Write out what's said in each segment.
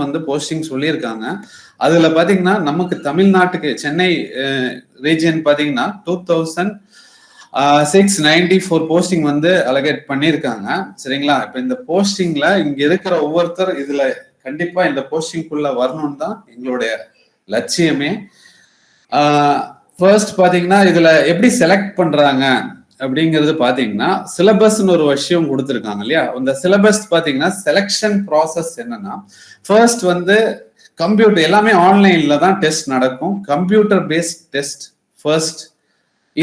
வந்து போஸ்டிங் சொல்லியிருக்காங்க. அதுல பாத்தீங்கன்னா நமக்கு தமிழ்நாட்டுக்கு சென்னை ரீஜியன் பாத்தீங்கன்னா 2694 போஸ்டிங் வந்து அலோகேட் பண்ணியிருக்காங்க. சரிங்களா? இப்ப இந்த போஸ்டிங்ல இங்க இருக்கிற ஒவ்வொருத்தர் இதுல கண்டிப்பா இந்த போஸ்டிங்குள்ள வரணும்னு தான் எங்களுடைய லட்சியமே. ஃபர்ஸ்ட் பாத்தீங்கன்னா இதுல எப்படி செலக்ட் பண்றாங்க அப்படிங்கிறது பாத்தீங்கன்னா சிலபஸ்ன்னு ஒரு விஷயம் கொடுத்துருக்காங்க இல்லையா? இந்த சிலபஸ் பாத்தீங்கன்னா செலக்ஷன் ப்ராசஸ் என்னன்னா ஃபர்ஸ்ட் வந்து கம்ப்யூட்டர் எல்லாமே ஆன்லைன்ல தான் டெஸ்ட் நடக்கும். Computer based test first.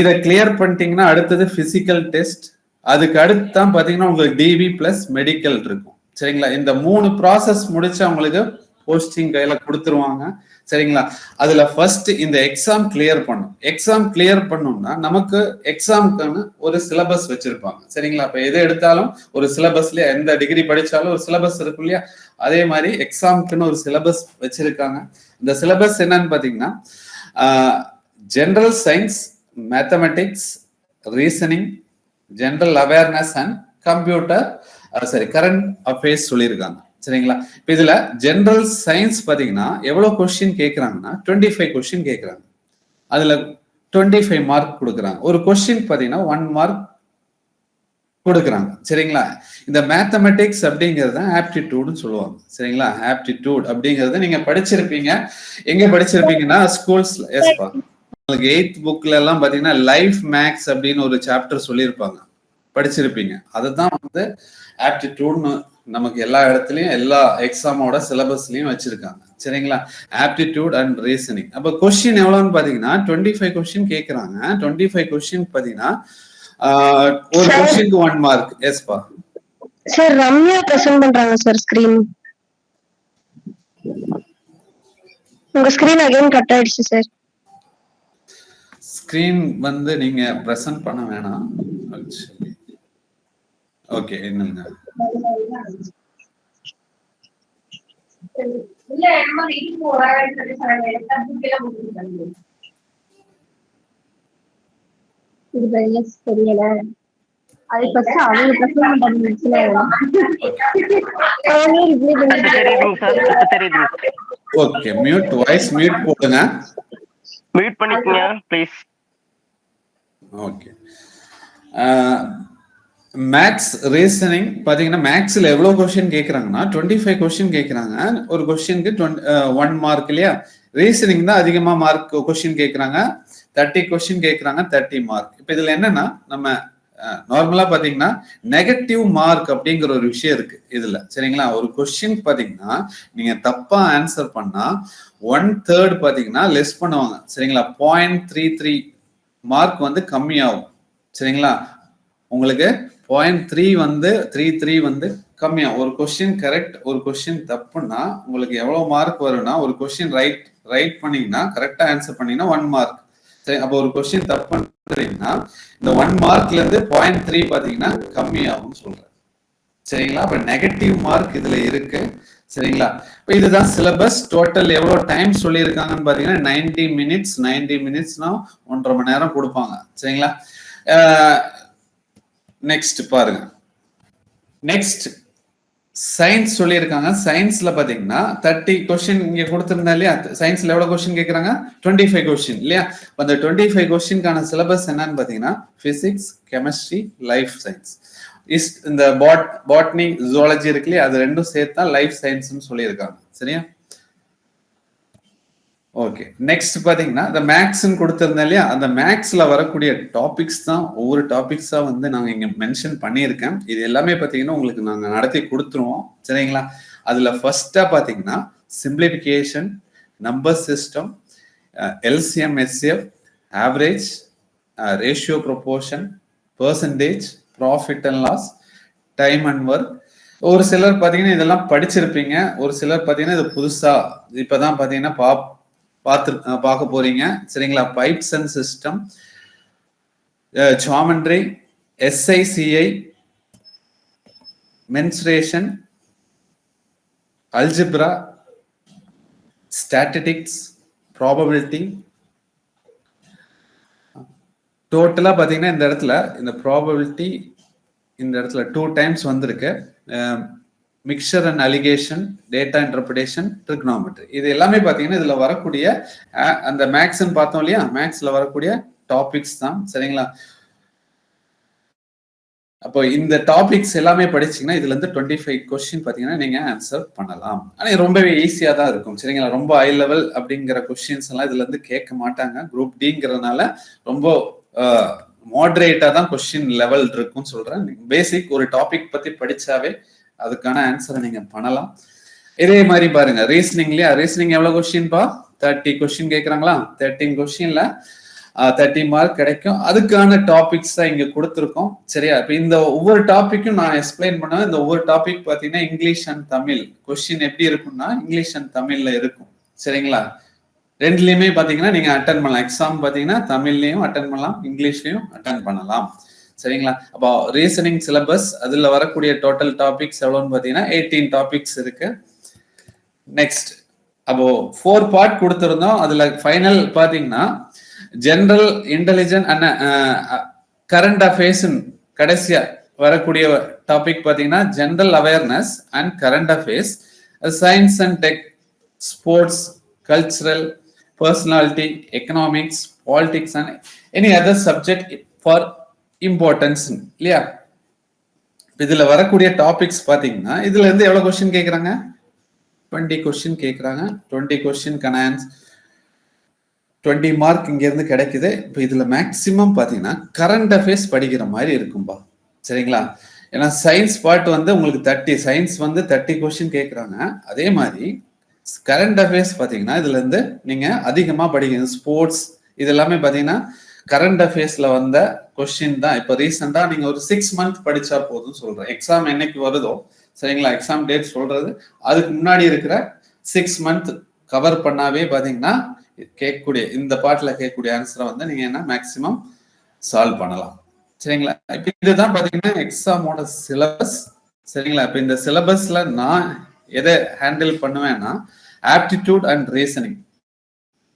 இதை கிளியர் பண்ணிட்டீங்கன்னா அடுத்தது பிசிக்கல் டெஸ்ட். அதுக்கு அடுத்து தான் பாத்தீங்கன்னா உங்களுக்கு டிவி பிளஸ் மெடிக்கல் இருக்கும். சரிங்களா? இந்த 3 ப்ராசஸ் முடிச்சு அவங்களுக்கு போஸ்டிங் கையில கொடுத்துருவாங்க. சரிங்களா? அதுல ஃபர்ஸ்ட் இந்த எக்ஸாம் கிளியர் பண்ணும். எக்ஸாம் கிளியர் பண்ணோம்னா நமக்கு எக்ஸாமுக்கான ஒரு சிலபஸ் வச்சிருப்பாங்க. சரிங்களா? இப்ப எது எடுத்தாலும் ஒரு சிலபஸ்ல எந்த டிகிரி படிச்சாலும் ஒரு சிலபஸ் இருக்கும் இல்லையா? அதே மாதிரி எக்ஸாமுக்குன்னு ஒரு சிலபஸ் வச்சிருக்காங்க. இந்த சிலபஸ் என்னன்னு பாத்தீங்கன்னா general science, mathematics, reasoning, general awareness and computer current affairs சொல்லியிருக்காங்க. சரிங்களா? இப்ப இதுல ஜெனரல் சயின்ஸ் பாத்தீங்கன்னா எவ்வளவு கொஸ்டின் கேட்கறாங்கன்னா 25 கொஸ்டின் கேட்கறாங்க. அதுல 25 மார்க் கொடுக்குறாங்க. ஒரு கொஸ்டின் பாத்தீங்கன்னா 1 மார்க் கொடுக்குறாங்க. சரிங்களா? இந்த மேத்தமெட்டிக்ஸ் அப்படிங்கறது ஆப்டிடியூட்னு சொல்லுவாங்க. சரிங்களா? ஆப்டிடியூட் அப்படிங்கறது நீங்க படிச்சிருப்பீங்க. எங்க படிச்சிருப்பீங்கன்னா ஸ்கூல்ஸ்ல. எஸ்பா, உங்களுக்கு 8th புக்ல எல்லாம் பாத்தீங்கன்னா லைஃப் மேக்ஸ் அப்படின்னு ஒரு சாப்டர் சொல்லியிருப்பாங்க, படிச்சிருப்பீங்க. அதுதான் வந்து ஆப்டிடியூட்னு நமக்கு எல்லா இடத்துலயும் எல்லா எக்ஸாமோட சிலபஸ்லயும் வச்சிருக்காங்க. சரிங்களா? Aptitude and reasoning. அப்ப கொஸ்டின் எவ்வளவுன்னு பாத்தீங்கன்னா 25 கொஸ்டின் கேட்கறாங்க. 25 கொஸ்டின் பாத்தீங்கன்னா ஒரு கொஸ்டினுக்கு 1 மார்க். எஸ்பா சார், ரம்யா பிரசன்ட் பண்றாங்க சார் ஸ்கிரீன். உங்க ஸ்கிரீன் அகைன் கட் ஆயிடுச்சு சார். ஸ்கிரீன் வந்து நீங்க பிரசன்ட் பண்ண வேணாம். ஓகே, என்னங்க தெரியல. அது ஃபர்ஸ்ட் அவங்க பிரசன்ட் பண்ணிச்சுல. ஓகே, மியூட் வாய்ஸ் மியூட் போடுங்க. மியூட் பண்ணிக்கங்க ப்ளீஸ். ஓகே. மேக்ஸ் ரீசனிங் பாத்தீங்கன்னா மேக்ஸ்ல எவ்வளவு கொஸ்டின் கேட்கறாங்கன்னா 25 கொஸ்டின் கேட்கறாங்க. ஒரு கொஸ்டினுக்கு 1 மார்க் இல்லையா? ரீசனிங் தான் அதிகமா மார்க் கொஸ்டின் கேட்கறாங்க. 30 கொஸ்டின் கேட்கறாங்க, 30 மார்க். இப்ப இதுல என்னன்னா நம்ம நார்மலா பாத்தீங்கன்னா நெகட்டிவ் மார்க் அப்படிங்கிற ஒரு விஷயம் இருக்கு இதுல. சரிங்களா? ஒரு கொஸ்டின் பாத்தீங்கன்னா நீங்க தப்பா ஆன்சர் பண்ணா 1/3 பாத்தீங்கன்னா லெஸ் பண்ணுவாங்க. சரிங்களா? 0.33 மார்க் வந்து கம்மியாகும். சரிங்களா? உங்களுக்கு 0.3 வந்து 33 வந்து கம்மியா. ஒரு கொஸ்டின் கரெக்ட், ஒரு கொஸ்டின் தப்புன்னா உங்களுக்கு எவ்வளவு மார்க் வரும்னா, ஒரு கொஸ்டின் ரைட் பண்ணீங்கன்னா கரெக்டா ஆன்சர் பண்ணீங்கன்னா 1 மார்க். சரி, அப்போ ஒரு கொஸ்டின் தப்பு பண்றீங்கன்னா இந்த 1 மார்க்ல இருந்து 0.3 பாத்தீங்கன்னா கம்மியாகும் சொல்றேன். சரிங்களா? அப்ப நெகட்டிவ் மார்க் இதுல இருக்கு. சரிங்களா? இப்ப இதுதான் சிலபஸ். டோட்டல் எவ்வளவு டைம் சொல்லியிருக்காங்கன்னு பாத்தீங்கன்னா 90 மினிட்ஸ். 90 மினிட்ஸ்னா 1.5 மணி நேரம் கொடுப்பாங்க. சரிங்களா? நெக்ஸ்ட் பாருங்க. நெக்ஸ்ட் சயின்ஸ் சொல்லியிருக்காங்க. சயின்ஸ்ல பாத்தீங்கன்னா 30 கொஸ்டின் இங்க கொடுத்திருந்தா இல்லையா? சயின்ஸ்ல எவ்வளவு கொஸ்டின் கேட்கறாங்க? 25 கொஸ்டின் இல்லையா? அந்த 25 கொஸ்டின்கான சிலபஸ் என்னன்னு பாத்தீங்கன்னா பிசிக்ஸ், கெமிஸ்ட்ரி, லைஃப் சயின்ஸ். இந்த பாட்னி, ஜுவாலஜி இருக்கு இல்லையா? அது ரெண்டும் சேர்த்தா லைஃப் சயின்ஸ்னு சொல்லியிருக்காங்க. சரியா? ஓகே. நெக்ஸ்ட் பாத்தீங்கன்னா இந்த மேக்ஸ்ன்னு கொடுத்திருந்தேன் இல்லையா? அந்த மேக்ஸ்ல வரக்கூடிய டாபிக்ஸ் தான் ஒவ்வொரு டாபிக்ஸா வந்து நாங்க இங்க மென்ஷன் பண்ணியிருக்கேன். இது எல்லாமே பாத்தீங்கன்னா உங்களுக்கு நாங்க நடத்தி கொடுத்துருவோம். சரிங்களா? அதுல ஃபர்ஸ்டா பாத்தீங்கன்னா simplification, number system, LCM, SCF, average, ratio proportion, percentage, profit and loss, time and work. ஒரு சிலர் பாத்தீங்கன்னா இதெல்லாம் படிச்சிருப்பீங்க. ஒரு சிலர் பாத்தீங்கன்னா இது புதுசா இப்பதான் பாத்தீங்கன்னா பார்க்க போறீங்க. சரிங்களா? Pipes and cistern, geometry, SICI, mensuration, algebra, statistics, probability. டோட்டலா பாத்தீங்கன்னா இந்த இடத்துல இந்த ப்ராபபிலிட்டி இந்த இடத்துல 2 டைம்ஸ் வந்திருக்கு. Mixer and allegation, data interpretation, trigonometry. இது எல்லாமே பாத்தீங்கன்னா இதுல வரக்கூடிய அந்த மேக்ஸ்ன்னு பார்த்தோம் இல்லையா, மேக்ஸ்ல வரக்கூடிய டாபிக்ஸ் தான். சரிங்களா? அப்போ இந்த டாபிக்ஸ் எல்லாமே படிச்சீங்கன்னா இதுல இருந்து 25 கொஸ்டின் பாத்தீங்கன்னா நீங்க ஆன்சர் பண்ணலாம். ஆனா ரொம்பவே ஈஸியா தான் இருக்கும். சரிங்களா? ரொம்ப ஹை லெவல் அப்படிங்கிற கொஸ்டின்ஸ் எல்லாம் இதுல இருந்து கேட்க மாட்டாங்க. குரூப் டிங்கிறதுனால ரொம்ப மாடரேட்டா தான் கொஸ்டின் லெவல் இருக்கும்னு சொல்றேன். பேசிக் ஒரு டாபிக் பத்தி படிச்சாவே அதுக்கான ஆன்சரை நீங்க பண்ணலாம். இதே மாதிரி பாருங்க, ரீசனிங்லயா, ரீசனிங் எவ்வளவு கொஸ்டின் பா? 30 கொஸ்டின் கேட்கறாங்களா? 13 கொஸ்டின்ல 30 மார்க் கிடைக்கும். அதுக்கான டாபிக்ஸ் தான் இங்க கொடுத்துருக்கோம். சரியா? இப்ப இந்த ஒவ்வொரு டாபிக்கும் நான் எக்ஸ்பிளைன் பண்ணுவேன். இந்த ஒவ்வொரு டாபிக் பாத்தீங்கன்னா இங்கிலீஷ் அண்ட் தமிழ் கொஸ்டின் எப்படி இருக்கும்னா இங்கிலீஷ் அண்ட் தமிழ்ல இருக்கும். சரிங்களா? ரெண்டுலயுமே பாத்தீங்கன்னா நீங்க அட்டன் பண்ணலாம். எக்ஸாம் பாத்தீங்கன்னா தமிழ்லயும் அட்டன் பண்ணலாம், இங்கிலீஷ்லயும் அட்டன் பண்ணலாம். சரிங்களா? அப்போ ரீசனிங் சிலபஸ் அதுல வரக்கூடிய டோட்டல் டாபிக்ஸ் எவ்வளவுன்னு பாத்தீங்கன்னா 18 டாபிக்ஸ் இருக்கு. நெக்ஸ்ட், அப்போ 4 பார்ட் கொடுத்திருந்தோம். அதுல ஃபைனல் பாத்தீங்கன்னா general intelligent and current affairs கடைசியா வரக்கூடிய டாபிக் பாத்தீங்கன்னா general awareness and current affairs, science and tech, sports, cultural, personality, economics, politics and any other subject for importance இல்லையா? இதுல வரக்கூடிய டாபிக்ஸ் பாத்தீங்கன்னா இதுல இருந்து எவ்வளவு கொஸ்டின் கேட்கறாங்க? 20 கொஸ்டின் கேட்கறாங்க. 20 கொஸ்டின்கான ஆன்சர் 20 மார்க் இங்க இருந்து கிடைக்குது. இப்போ இதுல மேக்சிமம் பாத்தீங்கன்னா கரண்ட் அஃபேர்ஸ் படிக்கிற மாதிரி இருக்கும்பா. சரிங்களா? ஏன்னா சயின்ஸ் பார்ட் வந்து உங்களுக்கு 30 சயின்ஸ் வந்து 30 கொஸ்டின் கேட்கறாங்க. அதே மாதிரி கரண்ட் அஃபேர்ஸ் பாத்தீங்கன்னா இதுல இருந்து நீங்க அதிகமா படிக்கணும். ஸ்போர்ட்ஸ் இது எல்லாமே பாத்தீங்கன்னா கரண்ட் அஃபேர்ஸ்ல வந்த கொஸ்டின் தான். இப்போ ரீசெண்டா நீங்க ஒரு 6 மந்த் படிச்சா போதும் சொல்றேன். எக்ஸாம் என்னைக்கு வருதோ, சரிங்களா, எக்ஸாம் டேட் சொல்றது அதுக்கு முன்னாடி இருக்கிற 6 மந்த் கவர் பண்ணாவே பாத்தீங்கன்னா கேட்கக்கூடிய இந்த பாட்டுல கேட்கக்கூடிய ஆன்சரை வந்து நீங்க என்ன மேக்சிமம் சால்வ் பண்ணலாம். சரிங்களா? இப்ப இதுதான் பாத்தீங்கன்னா எக்ஸாமோட சிலபஸ். சரிங்களா? இப்ப இந்த சிலபஸ்ல நான் எதை ஹேண்டில் பண்ணுவேன்னா ஆப்டிடியூட் அண்ட் ரீசனிங்.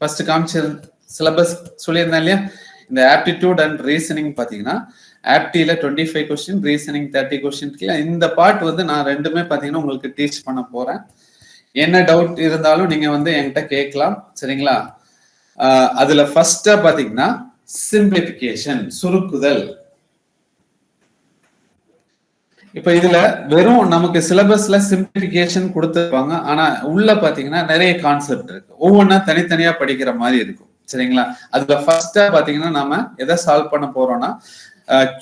ஃபர்ஸ்ட் காமிச்ச சிலபஸ் சொல்லியிருந்தேன் இல்லையா, இந்த ஆப்டிடியூட் அண்ட் ரீசனிங் பாத்தீங்கன்னா ஆப்டில 25 கொஸ்டின், ரீசனிங் 30 கொஸ்டின். இந்த பார்ட் வந்து நான் ரெண்டுமே பாத்தீங்கன்னா உங்களுக்கு டீச் பண்ண போறேன். என்ன டவுட் இருந்தாலும் நீங்க வந்து என்கிட்ட கேட்கலாம். சரிங்களா? அதுல ஃபர்ஸ்டா பாத்தீங்கன்னா சிம்பிளிபிகேஷன், சுருக்குதல். இப்ப இதுல வெறும் நமக்கு சிலபஸ்ல சிம்பிளிபிகேஷன் கொடுத்துருப்பாங்க. ஆனா உள்ள பாத்தீங்கன்னா நிறைய கான்செப்ட் இருக்கு. ஒவ்வொன்னா தனித்தனியா படிக்கிற மாதிரி இருக்கும். சரிங்களா? அதுல ஃபர்ஸ்டா பாத்தீங்கன்னா நாம எதை சால்வ் பண்ண போறோம்னா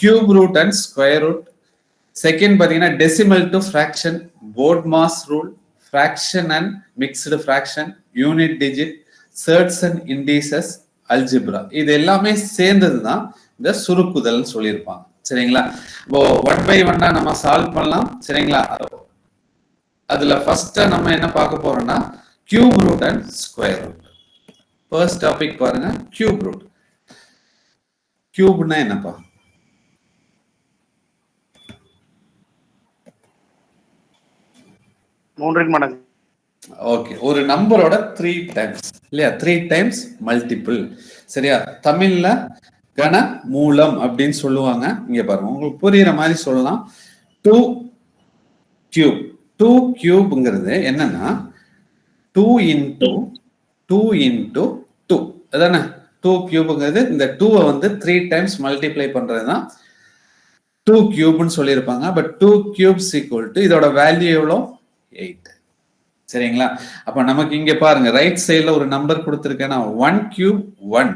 cube root and square root. Second பாத்தீங்கன்னா decimal to fraction, BODMAS rule, fraction and mixed fraction, unit digit, surds and indices, algebra. இது எல்லாமே சேர்ந்தது தான் இந்த சுருக்குதல் சொல்லியிருப்பாங்க. சரிங்களா? இப்போ 1 by 1 நம்ம சால்வ் பண்ணலாம். சரிங்களா? அதுல ஃபர்ஸ்ட் நம்ம என்ன பார்க்க போறோம்னா cube root and square root. First topic பாருங்க, கியூப் ரூட். கியூப்னா என்னப்பா? ஓகே, ஒரு நம்பரோட 3 டைம்ஸ் இல்லையா, 3 டைம்ஸ் மல்டிபிள். சரியா? தமிழ்ல கன மூலம் அப்படின்னு சொல்லுவாங்க. இங்க பாருங்க, உங்களுக்கு புரியுற மாதிரி சொல்லலாம். 2 கியூப். 2 கியூப்ங்கிறது என்னன்னா 2 into 2 into 2 அதானே 2 கியூப்ங்கிறது. இந்த 2 வந்து 3 டைம்ஸ் மல்டிப்ளை பண்றதுதான் 2 கியூப்னு சொல்லியிருப்பாங்க. பட் 2 கியூப்ஸ் ஈக்குவல் டு இதோட வேல்யூ எவ்வளோ? 8. சரிங்களா? அப்ப நமக்கு இங்க பாருங்க ரைட் சைட்ல ஒரு நம்பர் கொடுத்திருக்கேன்னா 1 கியூப் 1,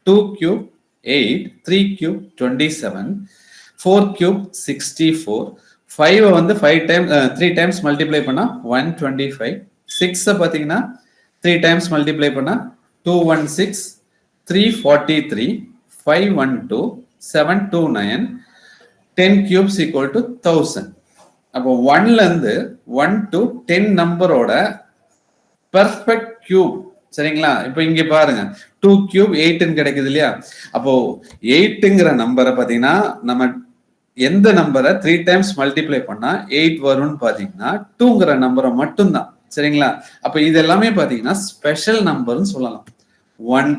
2 கியூப் 8, 3 கியூப் 27, 4 கியூப் 64, 5 வந்து 5 டைம் 3 டைம்ஸ் மல்டிப்ளை பண்ணா 125, 6 பாத்தீங்கன்னா 3 டைம்ஸ் மல்டிப்ளை பண்ணா 216, 343, 512, 729, 10 cubes equal to 1000. அப்போ 1ல இருந்து 1 to 10 நம்பரோட பெர்ஃபெக்ட் கியூப். சரிங்களா? இப்போ இங்க பாருங்க 2 கியூப் 8 கிடைக்குது இல்லையா? அப்போ 8ங்கிற நம்பரை பாத்தீங்கன்னா நம்ம எந்த நம்பரை 3 டைம்ஸ் மல்டிப்ளை பண்ணா 8 வரும்னு பாத்தீங்கன்னா 2ங்கிற நம்பரை மட்டும்தான். சரிங்களா? அப்ப இது எல்லாமே பாத்தீங்கன்னா ஸ்பெஷல் நம்பர்னு சொல்லலாம். 1,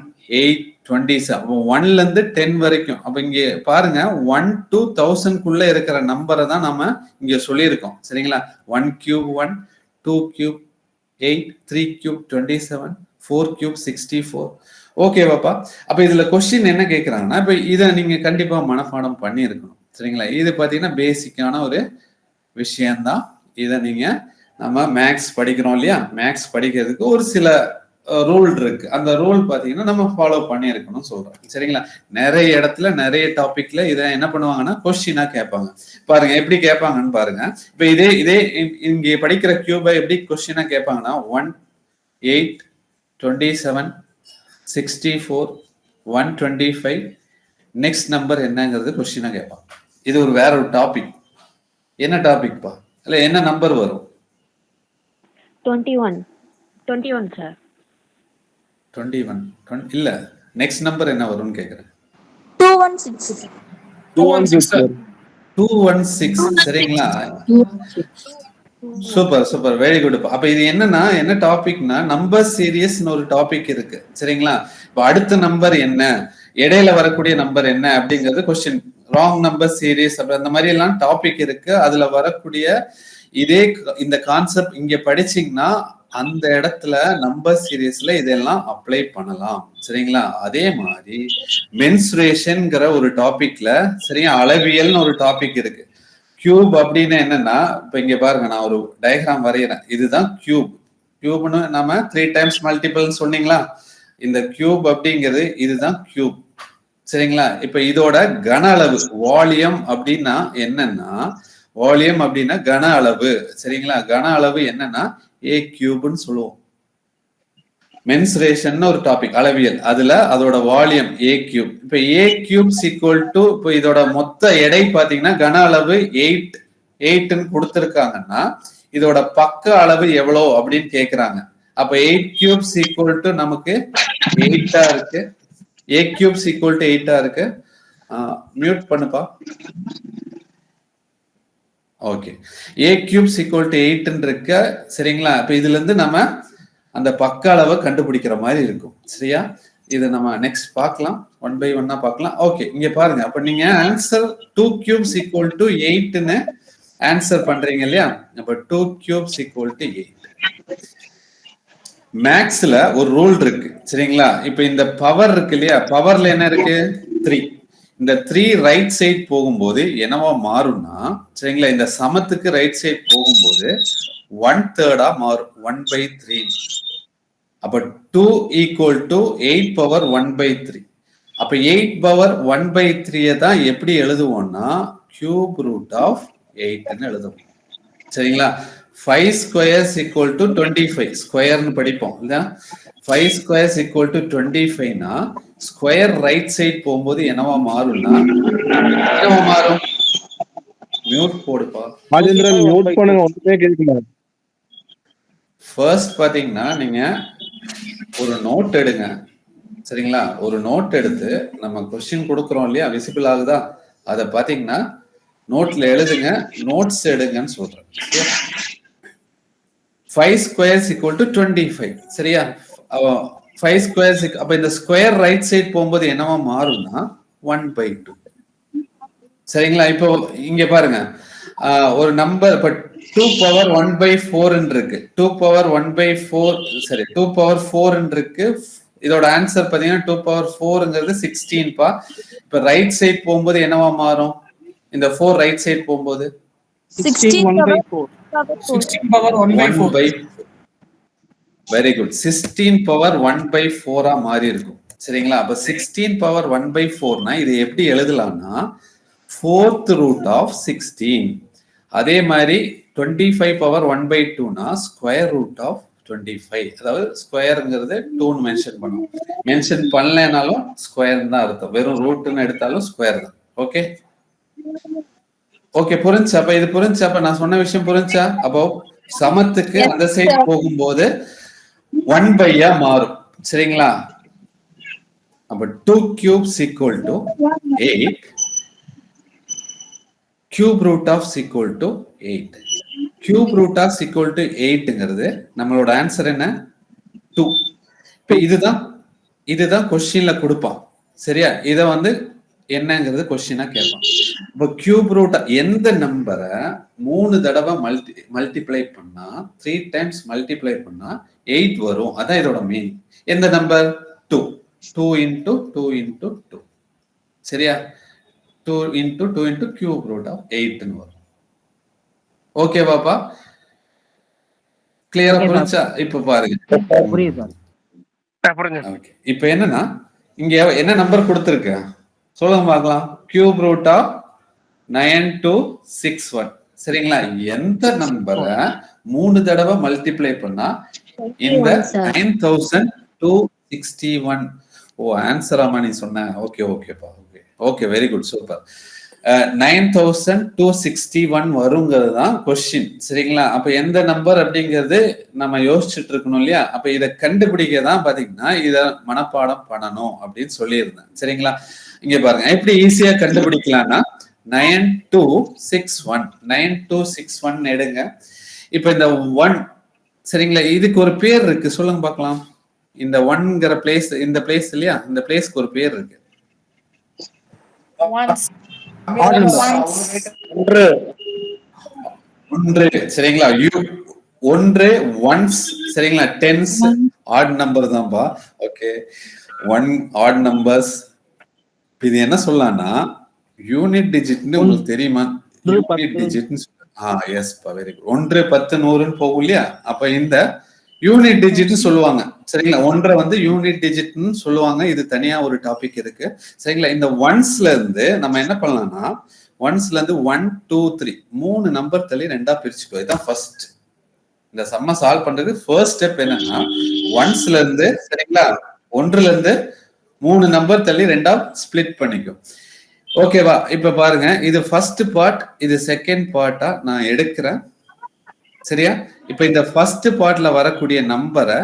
8, 27. 1ல இருந்து 10 வரைக்கும். அப்ப இங்க பாருங்க 1 to 1000 இருக்கிற நம்பரை தான் நம்ம இங்க சொல்லியிருக்கோம். சரிங்களா? 1 cube 1, 2 cube 8, 3 cube 27, 4 cube 64. ஓகேவாப்பா? அப்ப இதுல கொஸ்டின் என்ன கேட்கறாங்கன்னா, இப்ப இதை நீங்க கண்டிப்பா மனப்பாடம் பண்ணி இருக்கணும். சரிங்களா? இது பாத்தீங்கன்னா பேசிக்கான ஒரு விஷயம்தான். இதை நீங்க நம்ம மேக்ஸ் படிக்கிறோம் இல்லையா? மேக்ஸ் படிக்கிறதுக்கு ஒரு சில ரூல் இருக்கு. அந்த ரூல் பாத்தீங்கன்னா நம்ம ஃபாலோ பண்ணி இருக்கணும் சொல்றேன். சரிங்களா? நிறைய இடத்துல நிறைய டாபிக்ல இதை என்ன பண்ணுவாங்கன்னா கொஸ்டினா கேட்பாங்க. பாருங்க எப்படி கேட்பாங்கன்னு பாருங்க. இப்ப இதே இங்க படிக்கிற கியூபை எப்படி கொஸ்டினா கேட்பாங்கன்னா 1, 8, 27, 64, 125 நெக்ஸ்ட் நம்பர் என்னங்கிறது கொஸ்டினா கேட்பாங்க. இது வேற ஒரு டாபிக். என்ன டாபிக்பா? இல்ல என்ன நம்பர் வரும்? 21 சார். 21 இல்ல நெக்ஸ்ட் நம்பர் என்ன வரும்னு கேக்குறேன். 216 சரிங்களா? Super very good. அப்ப இது என்ன டாபிக்னா நம்பர் சீரியஸ்னு ஒரு டாபிக் இருக்கு. சரிங்களா? இப்ப அடுத்த நம்பர் என்ன, இடையில வரக்கூடிய நம்பர் என்ன அப்படிங்கிறது கொஸ்டின். ராங் நம்பர் சீரியஸ் அப்படி அந்த மாதிரி எல்லாம் டாபிக் இருக்கு. அதுல வரக்கூடிய இந்த கான்செப்ட் இங்க படிச்சீங்கன்னா அந்த இடத்துல நம்பர் சீரியஸ்ல இதெல்லாம் அப்ளை பண்ணலாம். சரிங்களா? அதே மாதிரி மென்சுரேஷன்ங்கிற ஒரு டாபிக்ல சரியா அளவியல்னு ஒரு டாபிக் இருக்கு. கியூப் அப்படின்னு என்னன்னா, இப்ப இங்க பாருங்க நான் ஒரு டயக்ராம் வரைகிறேன். இதுதான் கியூப். கியூப்னு நம்ம 3 times மல்டிபிள் சொன்னீங்களா? இந்த கியூப் அப்படிங்கிறது இதுதான் கியூப். சரிங்களா? இப்ப இதோட கன அளவு வால்யூம் அப்படின்னா என்னன்னா, வால்யூம் அப்படின்னா கன அளவு. சரிங்களா? கன அளவு என்னன்னா ஏ கியூப்னு சொல்லுவோம். மென்சுரேஷன் ஒரு டாபிக் அளவியல். அதுல அதோட வால்யூம் ஏ கியூப். இப்ப ஏ கியூப் ஈக்குவல் டு இப்போ இதோட மொத்த எடை பாத்தீங்கன்னா கன அளவு 8 கொடுத்திருக்காங்கன்னா இதோட பக்க அளவு எவ்வளவு அப்படின்னு கேக்குறாங்க. அப்ப 8 கியூப் ஈக்குவல் டு நமக்கு 8 இருக்கு. ஏ கியூப் ஈக்குவல் டு 8 இருக்கு. மியூட் பண்ணுப்பா. Okay. A cube equal to 8 இருக்கு. சரிங்களா? இப்ப இதுல இருந்து நம்ம அந்த பக்க அளவை கண்டுபிடிக்கிற மாதிரி இருக்கும். சரியா? இதை நம்ம நெக்ஸ்ட் பார்க்கலாம். 1 by 1 பார்க்கலாம். ஓகே, இங்க பாருங்க. அப்ப நீங்க ஆன்சர் 2 cubes equal to 8ன்னு ஆன்சர் பண்றீங்க இல்லையா? அப்ப 2 cubes equal to 8. மேக்ஸ்ல ஒரு ரூல் இருக்கு. சரிங்களா? இப்ப இந்த பவர் இருக்கு இல்லையா? பவர்ல என்ன இருக்கு? 3. இந்த 3 ரைட் சைட் போகும்போது என்னவா மாறும்னா, சரிங்களா, இந்த சமத்துக்கு ரைட் சைட் போகும்போது 1/3 மாறும். 1/3. அப்ப 2 equal to 8 power 1/3. அப்ப 8 power 1/3 தான் எப்படி எழுதுவோம்னா cube root of 8ன்னு எழுதுவோம். சரிங்களா? 5 squares equal to 25. ஸ்கொயர்னு படிப்போம் இல்ல? 5 squares equal to 25னா ஸ்கொயர் ரைட் சைட் போகும்போது என்னவா மாறும்னா என்னவா மாறும்? மியூட் போடுப்பா. ராஜேந்திரன் மியூட் பண்ணுங்க, ஒண்ணுமே கேட்கல. ஃபர்ஸ்ட் பாத்தீங்கன்னா நீங்க ஒரு நோட் எடுங்க. சரிங்களா? ஒரு நோட் எடுத்து நம்ம கொஸ்டின் கொடுக்குறோம் இல்லையா? விசிபிள் ஆகுதா? அதை பாத்தீங்கன்னா நோட்ல எழுதுங்க. நோட்ஸ் எடுங்கன்னு சொல்றேன். 5 squares equal to 25. சரியா? 5 squares அப்ப இந்த ஸ்கொயர் ரைட் சைட் போகும்போது என்னவா மாறும்னா 1/2. சரிங்களா? இப்போ இங்க பாருங்க, ஒரு நம்பர் இப்ப 2 power 1/4 இருக்கு. 2 power 1/4 சரி 2 power 4 இருக்கு. இதோட ஆன்சர் பாத்தீங்கன்னா 2 power 4ங்கிறது 16 பா. இப்ப ரைட் சைட் போகும்போது என்னவா மாறும்? இந்த 4 ரைட் சைட் போகும்போது 16/4. 16 power 1/4. Very good. 16 power 1/4 மாறி இருக்கும். சரிங்களா? அப்ப 16 power 1/4னா இது எப்படி எழுதலாம்னா 4th root of 16. அதே மாதிரி 25 power 1/2னா ஸ்கொயர் ரூட் ஆஃப் 25. அதாவது ஸ்கொயர்ங்கிறது 2ன்னு மென்ஷன் பண்ணுவோம். மென்ஷன் பண்ணலனாலும் ஸ்கொயர் தான் அர்த்தம். வெறும் ரூட்னு எடுத்தாலும் ஸ்கொயர் தான். ஓகே ஓகே, புரிஞ்சா? அப்ப இது புரிஞ்சா? அப்ப நான் சொன்ன விஷயம் புரிஞ்சா? அப்போ சமத்துக்கு அந்த சைடு போகும்போது 1/ஆ மாறும். சரிங்களா? அப்ப 2 cubes equal to 8. cube root of equal to 8. cube root of equal to 8ங்கிறது நம்மளோட ஆன்சர் என்ன? 2. இப்ப இதுதான் இதுதான் கொஸ்டின்ல கொடுப்பான். சரியா? இத வந்து என்னங்கிறது கொஸ்டினா கேட்பான். இப்போ கியூப் ரூட் எந்த நம்பரை 3 தடவை மல்டிப்ளை பண்ணா 3 டைம்ஸ் மல்டிப்ளை பண்ணா 8 வரும். அதான் இதோட மீனிங். எந்த நம்பர்? 2. 2 into 2 into 2. சரியா? 2 into 2 into cube root of 8 ன்னு வரும். ஓகே பாப்பா? கிளியரா புரிஞ்சா? இப்ப பாருங்க. புரியுது சார். ஓகே. இப்போ என்னன்னா இங்க என்ன நம்பர் கொடுத்திருக்கு சொல்லுங்க பார்க்கலாம். Cube root of 9261. சரிங்களா? எந்த நம்பரை 3 தடவை மல்டிப்ளை பண்ணா இந்த 9261. ஓ ஆன்சராமா நீ சொன்ன. ஓகே ஓகேப்பா. Okay okay very good super. 9261 வருங்கிறது தான் கொஸ்டின். சரிங்களா? அப்ப எந்த நம்பர் அப்படிங்கிறது நம்ம யோசிச்சுட்டு இருக்கணும் இல்லையா? அப்ப இதை கண்டுபிடிக்க தான் பாத்தீங்கன்னா இத மனப்பாடம் பண்ணணும் அப்படின்னு சொல்லியிருந்தேன். சரிங்களா? இங்க பாருங்க எப்படி ஈஸியா கண்டுபிடிக்கலாம்னா 9261 எடுங்க. இப்ப இந்த 1 சரிங்களா? இதுக்கு ஒரு பேர் இருக்கு சொல்லுங்க பார்க்கலாம். இந்த 1ங்கிற பிளேஸ் இந்த பிளேஸ் இல்லையா? இந்த பிளேஸ்க்கு ஒரு பேர் இருக்கு. ஒன்று சரிங்களா? ஒன்று ஒன்ஸ் சரிங்களா? டென்ஸ் ஆட் நம்பர் தான்ப்பா. Okay 1 odd numbers. இது என்ன சொல்லலாம்னா யூனிட் டிஜிட்னு உங்களுக்கு தெரியுமா? யூனிட் டிஜிட்னு எஸ் பா வெரி குட். 1 10 100ன்னு போகும் இல்லையா? அப்ப இந்த யூனிட் டிஜிட்னு சொல்லுவாங்க. சரிங்களா? 1 வந்து யூனிட் டிஜிட்னு சொல்லுவாங்க. இது தனியா ஒரு டாபிக் இருக்கு. சரிங்களா? இந்த ஒன்ஸ்ல இருந்து நம்ம என்ன பண்ணலாம்னா ஒன்ஸ்ல இருந்து 1 2 3 3 நம்பர் தள்ளி 2ஆ பிரிச்சுக்கோ. இதுதான் ஃபர்ஸ்ட். இந்த சம்ம சால்வ் பண்றது ஃபர்ஸ்ட் ஸ்டெப் என்னன்னா ஒன்ஸ்ல இருந்து சரிங்களா 1ல இருந்து 3 நம்பர் தள்ளி 2ஆ ஸ்பிளிட் பண்ணிக்கும். ஓகேவா? இப்ப பாருங்க இது ஃபர்ஸ்ட் பார்ட், இது செகண்ட் பார்ட்டா நான் எடுக்கிறேன். சரியா? இப்ப இந்த ஃபர்ஸ்ட் பார்ட்ல வரக்கூடிய நம்பரை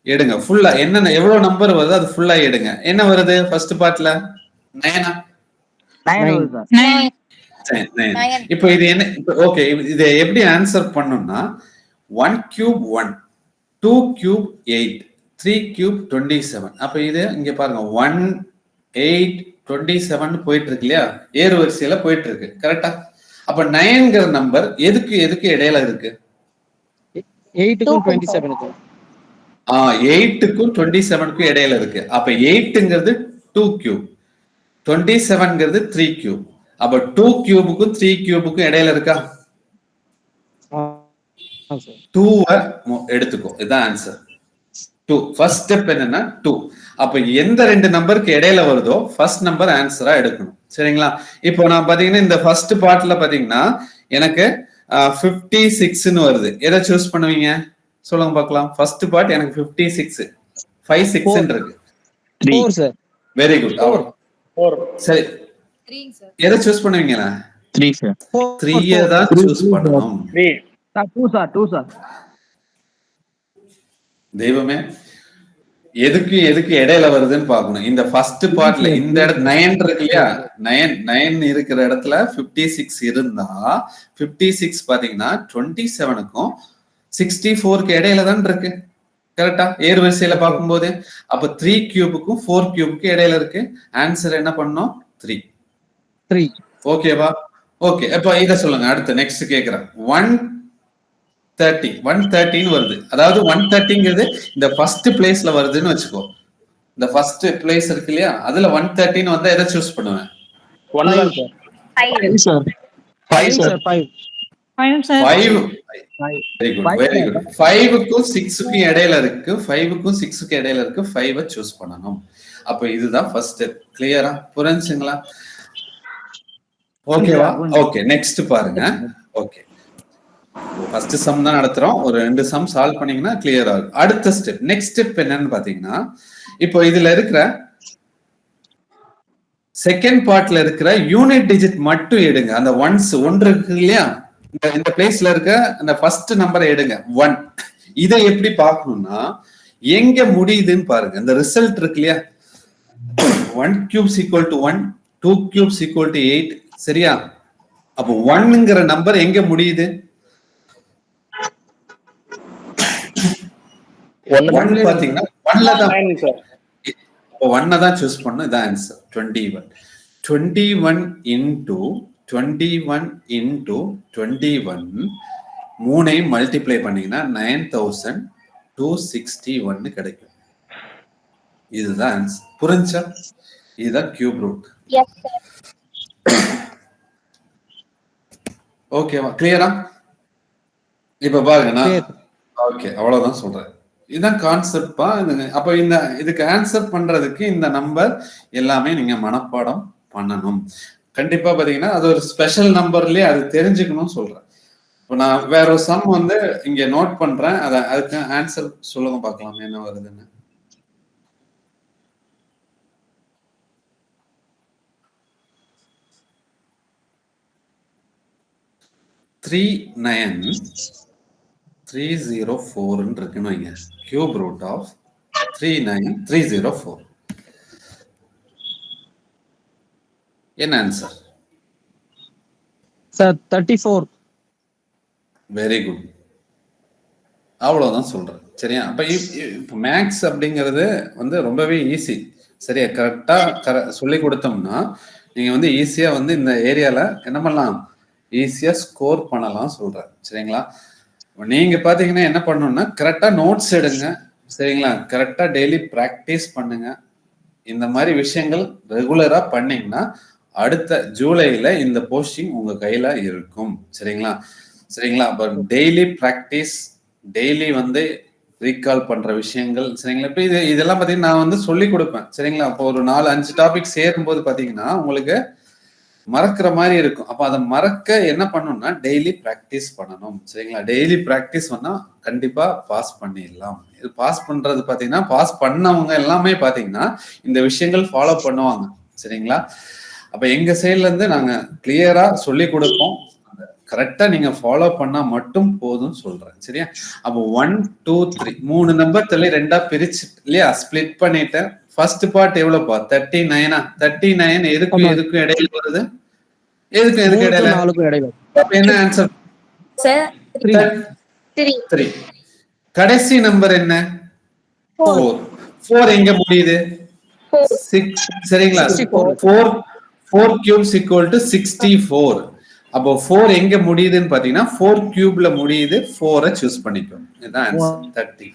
எடுங்க ஃபுல்லா. என்னென்ன எவ்வளவு நம்பர் வருது அது ஃபுல்லா எடுங்க. என்ன வருது ஃபர்ஸ்ட் பார்ட்ல? 9. இப்போ இது என்ன? ஓகே இதை எப்படி ஆன்சர் பண்ணணும்னா 1 cube 1, 2 cube 8, 3 cube 27. அப்ப இது இங்க பாருங்க 1 8 27 போயிட்டு இருக்கு இல்லையா? ஏறு வரிசையில போயிட்டு இருக்கு. கரெக்டா? அப்ப 9ங்கிற நம்பர் எதுக்கு இடையில இருக்கு? 8க்கும் 27க்கும். 8க்கும் 27க்கும் இடையில இருக்கு. அப்ப 8ங்கிறது 2 கியூப், 27ங்கிறது 3 கியூப். அப்ப 2 கியூபுக்கும் 3 கியூபுக்கும் இடையில இருக்கா? 2 எடுத்துக்கோ. இதுதான் ஆன்சர். 2 ஃபர்ஸ்ட் ஸ்டெப் என்னன்னா 2. அப்ப எந்த 2 நம்பருக்கு இடையில வருதோ ஃபர்ஸ்ட் நம்பர் ஆன்சரா எடுக்கணும். சரிங்களா? இப்போ நான் பாத்தீங்கன்னா இந்த ஃபர்ஸ்ட் பார்ட்ல பாத்தீங்கன்னா எனக்கு 56ன்னு வருது. எதை சூஸ் பண்ணுவீங்க சொல்லுங்க பார்க்கலாம். ஃபர்ஸ்ட் பார்ட் எனக்கு 56 56 இருக்கு. 4 சார். Very good. 4 சரி. 3 சார். எதை சூஸ் பண்ணுவீங்களா? 3 சார். 3 தான் சூஸ் பண்ணணும். 2 சார். தெய்வமே எதுக்கு இடையில வருதுன்னு பாக்கணும். இந்த ஃபர்ஸ்ட் பார்ட்ல இந்த இடத்துல 9 இருக்கு இல்லையா? 9 இருக்கிற இடத்துல 56 இருந்தா 56 பாத்தீங்கன்னா 27க்கும் 64க்கு இடையில தான் இருக்கு. கரெக்டா? ஏறு வரிசையில பார்க்கும்போது அப்ப 3 கியூபுக்கும் 4 கியூபுக்கும் இடையில இருக்கு. ஆன்சர் என்ன பண்ணோம்? 3. ஓகேவா? ஓகே அப்ப இத சொல்லுங்க. அடுத்து நெக்ஸ்ட் கேக்குறேன். 130 வருது. அதாவது 130ங்கிறது இந்த ஃபர்ஸ்ட் பிளேஸ்ல வருதுன்னு வச்சுக்கோ. இந்த ஃபர்ஸ்ட் பிளேஸ் இருக்கு இல்லையா? அதுல 130 வந்தா எதை சூஸ் பண்ணுவேன்? 5 சார். 5 very good. 5க்கும் 6க்கும் இடையில இருக்கு. 5க்கும் 6க்கும் இடையில இருக்கு. 5 சூஸ் பண்ணணும். அப்ப இதுதான் ஃபர்ஸ்ட் ஸ்டெப். கிளியரா? புரிஞ்சுங்களா? ஓகேவா? ஓகே நெக்ஸ்ட் பாருங்க. ஓகே ஃபர்ஸ்ட் சம் தான் நடத்துறோம். ஒரு 2 சம் சால்வ் பண்ணீங்கன்னா கிளியர் ஆகும். அடுத்த ஸ்டெப் நெக்ஸ்ட் ஸ்டெப் என்னன்னு பாத்தீங்கன்னா இப்போ இதுல இருக்கிற செகண்ட் பார்ட்ல இருக்கிற யூனிட் டிஜிட் மட்டும் எடுங்க. அந்த ஒன்ஸ் 1 இருக்கு இல்லையா? இந்த பிளேஸ்ல இருக்க அந்த ஃபர்ஸ்ட் நம்பரை எடுங்க 1. இதை எப்படி பார்க்கணும்னா எங்க முடியுதுன்னு பாருங்க. இந்த ரிசல்ட் இருக்கு இல்லையா? 1 cubes equal to 1, 2 cubes equal to 8. சரியா? அப்போ 1ங்கிற நம்பர் எங்க முடியுது? 1 பாத்தீங்கன்னா 1ல தான் அப்போ 1 தான் சூஸ் பண்ணணும். இதான் ஆன்சர் 21. 21 into 21 into 21 மூணையும் மல்டிப்ளை பண்ணீங்கன்னா 9261 கிடைக்கும். இதுதான் ஆன்சர். புரிஞ்சா? இதுதான் கியூப் ரூட். Yes sir. ஓகேவா? கிளியரா? இப்ப பாருங்க, ஓகே, அவ்வளவுதான் சொல்றேன். இதுதான் கான்செப்டா. அப்ப இதுக்கு ஆன்சர் பண்றதுக்கு இந்த நம்பர் எல்லாமே நீங்க மனப்பாடம் பண்ணணும். கண்டிப்பா பாத்தீங்கன்னா அது ஒரு ஸ்பெஷல் நம்பர்லயே அது தெரிஞ்சுக்கணும்னு சொல்றேன். இப்போ நான் வேற ஒரு சம் வந்து இங்க நோட் பண்றேன். அதுக்கு ஆன்சர் சொல்லுங்க பார்க்கலாம் என்ன வருதுன்னு. த்ரீ 304 இருக்குன்னு வைங்க. Cube root of 39304. என்ன ஆன்சர்? சார் 34. Very good. அவ்வளவுதான் சொல்றேன். சரியா? அப்ப இப்போ மேக்ஸ் அப்படிங்கிறது வந்து ரொம்பவே ஈஸி. சரியா? கரெக்டா சொல்லி கொடுத்தோம்னா நீங்க வந்து ஈஸியா வந்து இந்த ஏரியால என்ன பண்ணலாம், ஈஸியா ஸ்கோர் பண்ணலாம் சொல்றேன். சரிங்களா? நீங்க பாத்தீங்கன்னா என்ன பண்ணணும்னா கரெக்டா நோட்ஸ் எடுங்க. சரிங்களா? கரெக்டா டெய்லி பிராக்டிஸ் பண்ணுங்க. இந்த மாதிரி விஷயங்கள் ரெகுலரா பண்ணீங்கன்னா அடுத்த ஜூலைல இந்த போஸ்டிங் உங்க கையில இருக்கும். சரிங்களா? சரிங்களா? அப்ப டெய்லி பிராக்டிஸ், டெய்லி வந்து ரீகால் பண்ற விஷயங்கள். சரிங்களா? இப்ப இதெல்லாம் பாத்தீங்கன்னா நான் வந்து சொல்லி கொடுப்பேன். சரிங்களா? அப்போ ஒரு 4-5 டாபிக் சேரும்போது பாத்தீங்கன்னா உங்களுக்கு மறக்கிற மாதிரி இருக்கும். அப்ப அதை மறக்க என்ன பண்ணணும்னா டெய்லி பிராக்டிஸ் பண்ணணும். சரிங்களா? டெய்லி பிராக்டிஸ் பண்ணா கண்டிப்பா பாஸ் பண்ணிடலாம். இது பாஸ் பண்றது பாத்தீங்கன்னா பாஸ் பண்ணவங்க எல்லாமே பாத்தீங்கன்னா இந்த விஷயங்கள் ஃபாலோ பண்ணுவாங்க. சரிங்களா? அப்ப எங்க சைட்ல இருந்து நாங்க கிளியரா சொல்லி கொடுப்போம். கரெக்டா நீங்க ஃபாலோ பண்ணா மட்டும் போதும் சொல்றேன். சரியா? அப்போ 1 2 3 3 நம்பர் தள்ளி 2ஆ பிரிச்சு இல்லையா, ஸ்பிளிட் பண்ணிட்டேன். First part எவ்வளவுப்பா? 39. 39 எதுக்கும் இடையில வருது? எதுக்கு இடையில? 4க்கும் இடையில. அப்ப என்ன ஆன்சர்? சார் 3. கடைசி நம்பர் என்ன? 4. 4 எங்க முடியுது? 6. சரிங்களா? 4 cubes equal to 64. அப்போ 4 எங்க முடியுதுன்னு பாத்தீங்கன்னா 4 கியூப்ல முடியுது. 4 சூஸ் பண்ணிக்கோங்க. இதுதான் ஆன்சர் 30.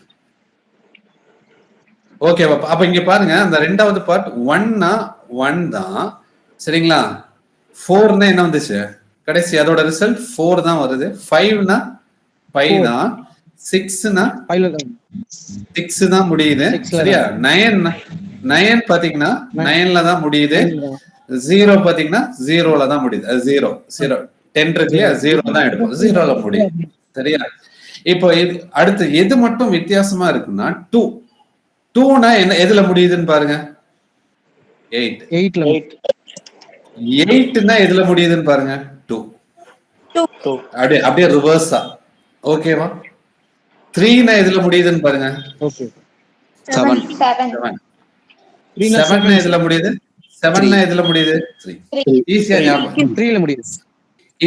ஓகேவா? அப்ப இங்க பாருங்க, அந்த ரெண்டாவது பார்ட் 1 தான். சரிங்களா? 4னா என்ன வந்துச்சு? கடைசி அதோட ரிசல்ட் 4 தான் வருது. 5னா 5 தான். 6னா 6 தான் முடியுது. சரியா? 9 பாத்தீங்கன்னா 9ல தான் முடியுது. 0 பாத்தீங்கன்னா 0ல தான் முடியுது. 0 10 இருக்கு இல்லையா, 0 தான் எடுப்போம். 0ல முடியுது. சரியா? இப்போ அடுத்து எது மட்டும் வித்தியாசமா இருக்குன்னா 2னா என்ன, எதுல முடியுதுன்னு பாருங்க. 8னா எதுல முடியுதுன்னு பாருங்க. 2. அப்படியே ரிவர்ஸா. ஓகேவா? 3னா எதுல முடியுதுன்னு பாருங்க. 7னா எதுல முடியுது? 7னா எதுல முடியுது? 3. ஈஸியா ஞாபகம் 3ல முடியுது.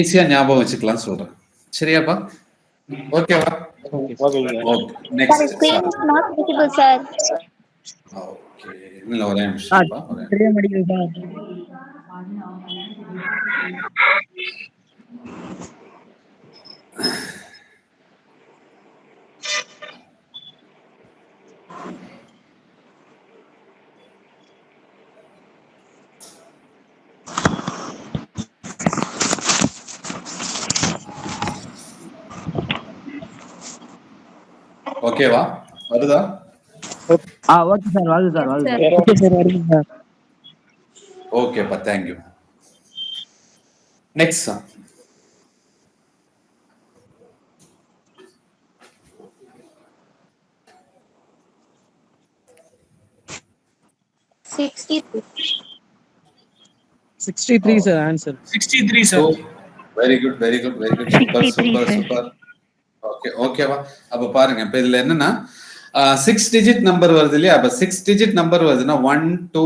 ஈஸியா ஞாபகம் வச்சுக்கலாம் சொல்றேன். சரியாப்பா? ஓகேவா? Okay. Next screen is not visible sir. Okay. இல்ல ஒரே நிமிஷம்ப்பா. தெரிய மாட்டேங்குது சார். ஓகேவா? வருதா? ஓகே சார், வருது சார். ஓகே சார், வருது சார். ஓகேப்பா, thank you. Next sum. $63 sir answer. 63 sir. Very good. Super. ஓகேவா? அப்ப பாருங்க, இப்ப இதுல என்னன்னா 6 டிஜிட் நம்பர் வருது இல்லையா? அப்ப 6 டிஜிட் நம்பர் வருதுன்னா 1 2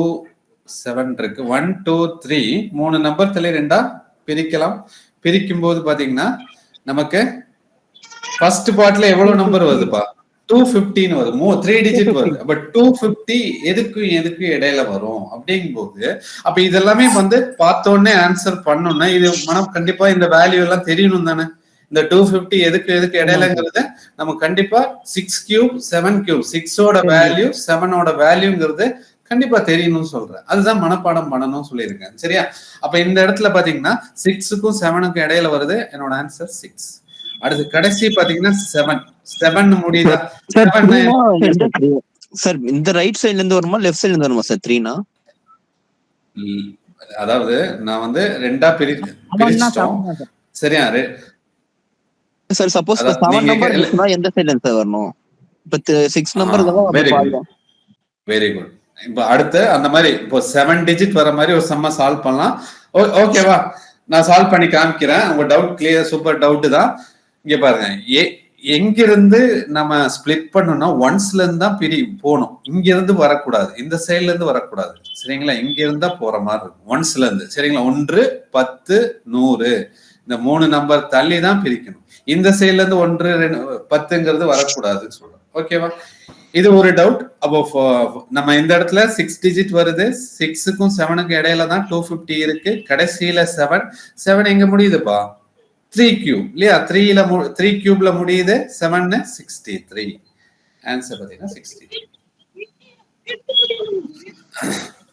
7 இருக்கு. 1 2 3 3 நம்பர் தள்ளி 2ஆ பிரிக்கலாம். பிரிக்கும் போது பாத்தீங்கன்னா நமக்கு ஃபர்ஸ்ட் பார்ட்ல எவ்வளவு நம்பர் வருதுப்பா? 250 வரும் 3 டிஜிட் வரும். பட் 250 எதுக்கும் இடையில வரும் அப்படிங்கும்போது அப்ப இதெல்லாமே வந்து பார்த்தோன்னே ஆன்சர் பண்ணணும்னா இது மனம் கண்டிப்பா இந்த வேல்யூ எல்லாம் தெரியணும் தானே. இந்த 250 எதுக்கு இடையிலங்கிறது நம்ம கண்டிப்பா 6 கியூப் 7 கியூப் 6ஓட வேல்யூ 7ஓட வேல்யூங்கிறது கண்டிப்பா தெரியணும்னு சொல்றேன். அதுதான் மனப்பாடம் பண்ணணும்னு சொல்லியிருக்கேன். சரியா? அப்ப இந்த இடத்துல பாத்தீங்கன்னா 6க்கும் 7க்கும் இடையில வருது. என்னோட ஆன்சர் 6. அடுத்து கடைசி பாத்தீங்கன்னா 7 முடியுதா? சார் இந்த ரைட் சைடுல இருந்து வருமா லெஃப்ட் சைடுல இருந்து வருமா சார் 3னா? அதாவது நான் வந்து ரெண்டா பிரிச்சிட்டோம். சரியா? சார் சப்போஸ் 7 நம்பர் இருக்குனா எந்த சைடுல இருந்து சார் வரணும்? இப்ப 6 நம்பருக்கு தான். Very good. இப்ப அடுத்து அந்த மாதிரி இப்போ 7 டிஜிட் வர மாதிரி ஒரு சம்ம சால்வ் பண்ணலாம். ஓகேவா? நான் சால்வ் பண்ணி காமிக்கிறேன். உங்க டவுட் கிளியர், சூப்பர் டவுட் தான். இங்க பாருங்க, எங்கிருந்து நம்ம ஸ்பிளிட் பண்ணோம்னா ஒன்ஸ்ல இருந்து தான் போகணும். இங்க இருந்து வரக்கூடாது, இந்த சைட்ல இருந்து வரக்கூடாது. சரிங்களா? இங்க இருந்தா போற மாதிரி இருக்கும் ஒன்ஸ்ல இருந்து. சரிங்களா? 1 10 100 இந்த 3 நம்பர் தள்ளி தான் பிரிக்கணும். இந்த சைட்ல இருந்து 1 2 10ங்கிறது வரக்கூடாதுன்னு சொல்றோம். ஓகேவா? இது ஒரு டவுட். அப்போ நம்ம இந்த இடத்துல 6 டிஜிட் வருது. 6க்கும் 7க்கும் இடையில தான் 250 இருக்கு. கடைசியில 7 எங்க முடியுதுப்பா? 3 கியூப் இல்லையா? 3 கியூப்ல முடியுது. 7 63. ஆன்சர் பாத்தீங்கன்னா 63.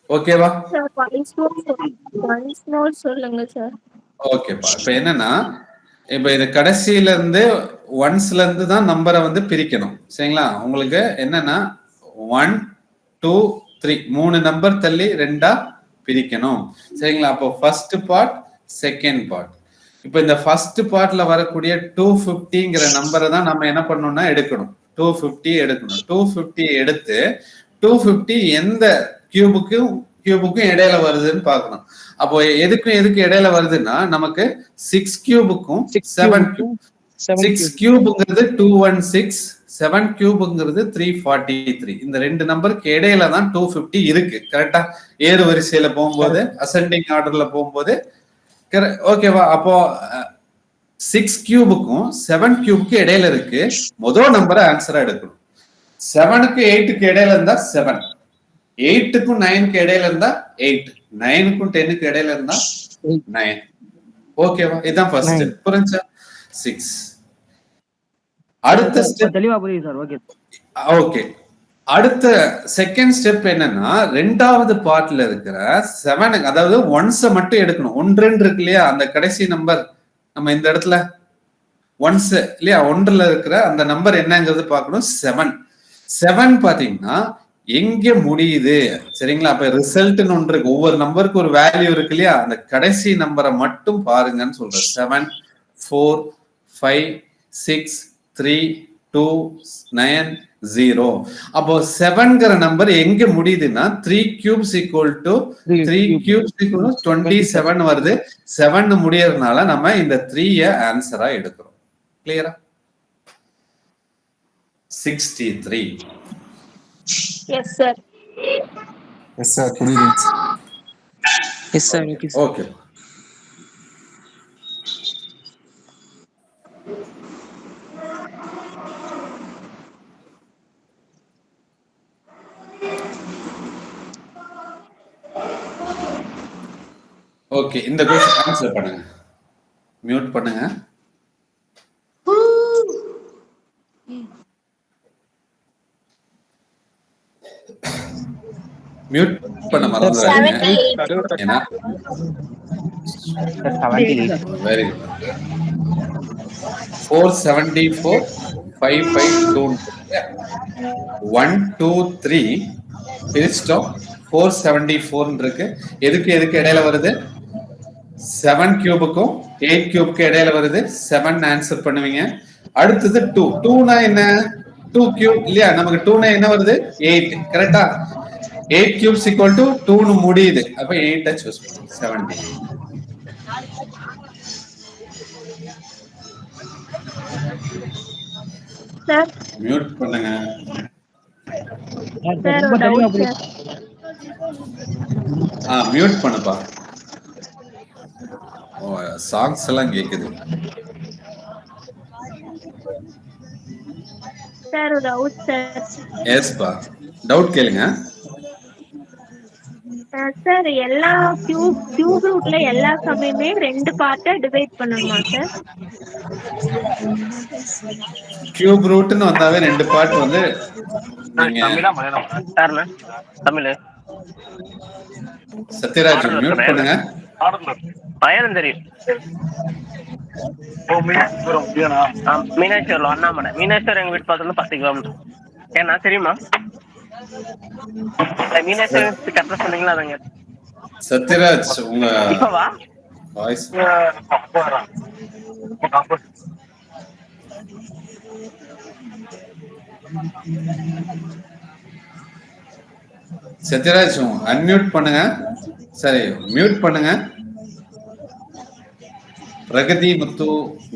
ஓகேவா? சொல்லுங்க சார். ஓகேப்பா. இப்ப என்னன்னா இப்ப இது கடைசியில இருந்து ஒன்ஸ்ல இருந்து தான் நம்பரை வந்து பிரிக்கணும். சரிங்களா? உங்களுக்கு என்னன்னா 1 2 3 3 நம்பர் தள்ளி 2ஆ பிரிக்கணும். சரிங்களா? அப்போ ஃபர்ஸ்ட் பார்ட் செகண்ட் பார்ட். இப்ப இந்த ஃபர்ஸ்ட் பார்ட்ல வரக்கூடிய 250ங்கிற நம்பரை தான் நம்ம என்ன பண்ணணும்னா எடுக்கணும். 250 எடுக்கணும். 250 எடுத்து 250 எந்த கியூபுக்கும் இடையில வருதுன்னு பார்க்கணும். அப்போ எதுக்கு இடையில வருதுன்னா நமக்கு 6 கியூபுக்கும் 7 கியூப். 6 கியூப்ங்கிறது 216, 7 கியூப்ங்கிறது 343. இந்த ரெண்டு நம்பருக்கு இடையில தான் 250 இருக்கு. கரெக்டா? ஏறு வரிசையில போகும்போது, அசெண்டிங் ஆர்டர்ல போகும்போது. ஓகேவா? அப்போ 6 கியூபுக்கும் 7 கியூபுக்கு இடையில இருக்கு. முதல் நம்பரை ஆன்சரா எடுக்கணும். 7க்கு 8க்கு இடையில இருந்தா 7, 8க்கும் 9க்கு இடையில இருந்தா 8, 9க்கும் 10க்கு இடையில இருந்தா 9. ஓகேவா? இதுதான் ஃபர்ஸ்ட் ஸ்டெப். புரிஞ்சா? 6. அடுத்த ஸ்டெப் தெளிவா புரியுது சார். Okay okay. அடுத்த செகண்ட் ஸ்டெப் என்னன்னா ரெண்டாவது பார்ட்ல இருக்கிற 7, அதாவது 1s மட்டும் எடுக்கணும். 1 2 இருக்கு இல்லையா? அந்த கடைசி நம்பர் நம்ம இந்த இடத்துல 1s இல்லையா? 1ல இருக்கிற அந்த நம்பர் என்னங்கிறது பார்க்கணும். 7 பாத்தீங்கன்னா எங்க முடியுது? சரிங்களா? அப்ப ரிசல்ட்னு ஒன்று இருக்கு. ஒவ்வொரு நம்பருக்கு ஒரு வேல்யூ இருக்கு இல்லையா? அந்த கடைசி நம்பரை மட்டும் பாருங்கன்னு சொல்றேன். 7 4 5 6 3 2 9 0. அப்போ 7ங்கிற நம்பர் எங்க முடியுதுன்னா 3 கியூப்ஸ் ஈக்குவல் டு 27 வருது. 7 முடியறதுனால நம்ம இந்த 3 ஆன்சரா எடுக்கிறோம். கிளியரா? 63. Yes sir. எஸ் சார், புரியுது. Yes sir. ஓகே. ஓகே, இந்த क्वेश्चन ஆன்சர் பண்ணுங்க. மியூட் பண்ணுங்க. மியூட் பண்ண மறந்துடாதீங்க. ஏன்னா 78. Very good. 474 552 1 2 3 பிரிச்சிட்டோம். 474 இருக்கு. எதுக்கு இடையில வருது? 7 கியூபுக்கும் 8 கியூபுக்கு இடையில வருது. 7 ஆன்சர் பண்ணுவீங்க. அடுத்தது 2. 2னா என்ன? 2 கியூப் இல்லையா? நமக்கு 2னா என்ன வருது? 8. கரெக்டா? 8 கியூப்ஸ் ஈக்குவல் டு 2 முடியுது. அப்ப 8 சூஸ் பண்ணுங்க. 70. சார் மியூட் பண்ணுங்க. சார் ஒரு டவுட் சார். மியூட் பண்ணுப்பா. சாங்ஸ் எல்லாம் கேக்குது. Sir doubt sir. எஸ்பா, டவுட் கேளுங்க. சார் எல்லா கியூப் ரூட்ல எல்லா சமயமே 2 பார்ட்டா டிவைட் பண்ணணுமா சார்? கியூப் ரூட்னு வந்தாவே 2 பார்ட் வந்து நீங்க தமிழா மலையாளம் சார்ல தமிழ் சத்யராஜ் மியூட் பண்ணுங்க. மலையாளம் தெரியும். மீனாட்சியூர்ல அண்ணாமலை. மீனாட்சியூர் எங்க வீட்டு பக்கத்துல 10 கிலோமீட்டர். ஏன்னா தெரியுமா? மீனாட்சியூர் கரெக்டா சொன்னீங்களா? அதுங்க சத்யராஜ் உங்க இப்பவா வாய்ஸ் சத்யராஜ் அன்மியூட் பண்ணுங்க. சரி, மியூட் பண்ணுங்க. பிரகதி முத்து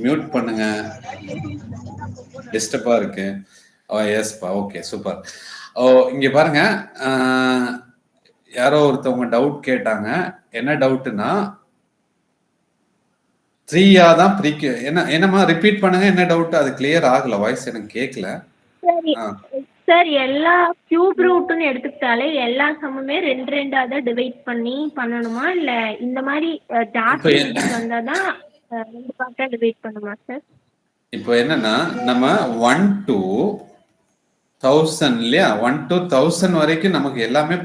மியூட் பண்ணுங்க. டிஸ்டர்பா இருக்கு. எஸ்பா, ஓகே, சூப்பர். இங்க பாருங்க, யாரோ ஒருத்தவங்க டவுட் கேட்டாங்க. என்ன டவுட்னா 3 தான் பிரிக்க. என்னமா ரிப்பீட் பண்ணுங்க. என்ன டவுட்? அது கிளியர் ஆகல, வாய்ஸ் எனக்கு கேட்கல. சரி சார், எல்லா கியூப் ரூட்னு எடுத்துக்கிட்டாலே எல்லா சமமே 2 தான் டிவைட் பண்ணி பண்ணணுமா, இல்ல இந்த மாதிரி ஜாஸ்தி வந்தாதான் 2 பார்ட்டா டிவைட் பண்ணுமா சார்? இப்போ என்னன்னா நம்ம 1 to 1000 இல்லையா, 1 to 1000 வரைக்கும் நமக்கு எல்லாமே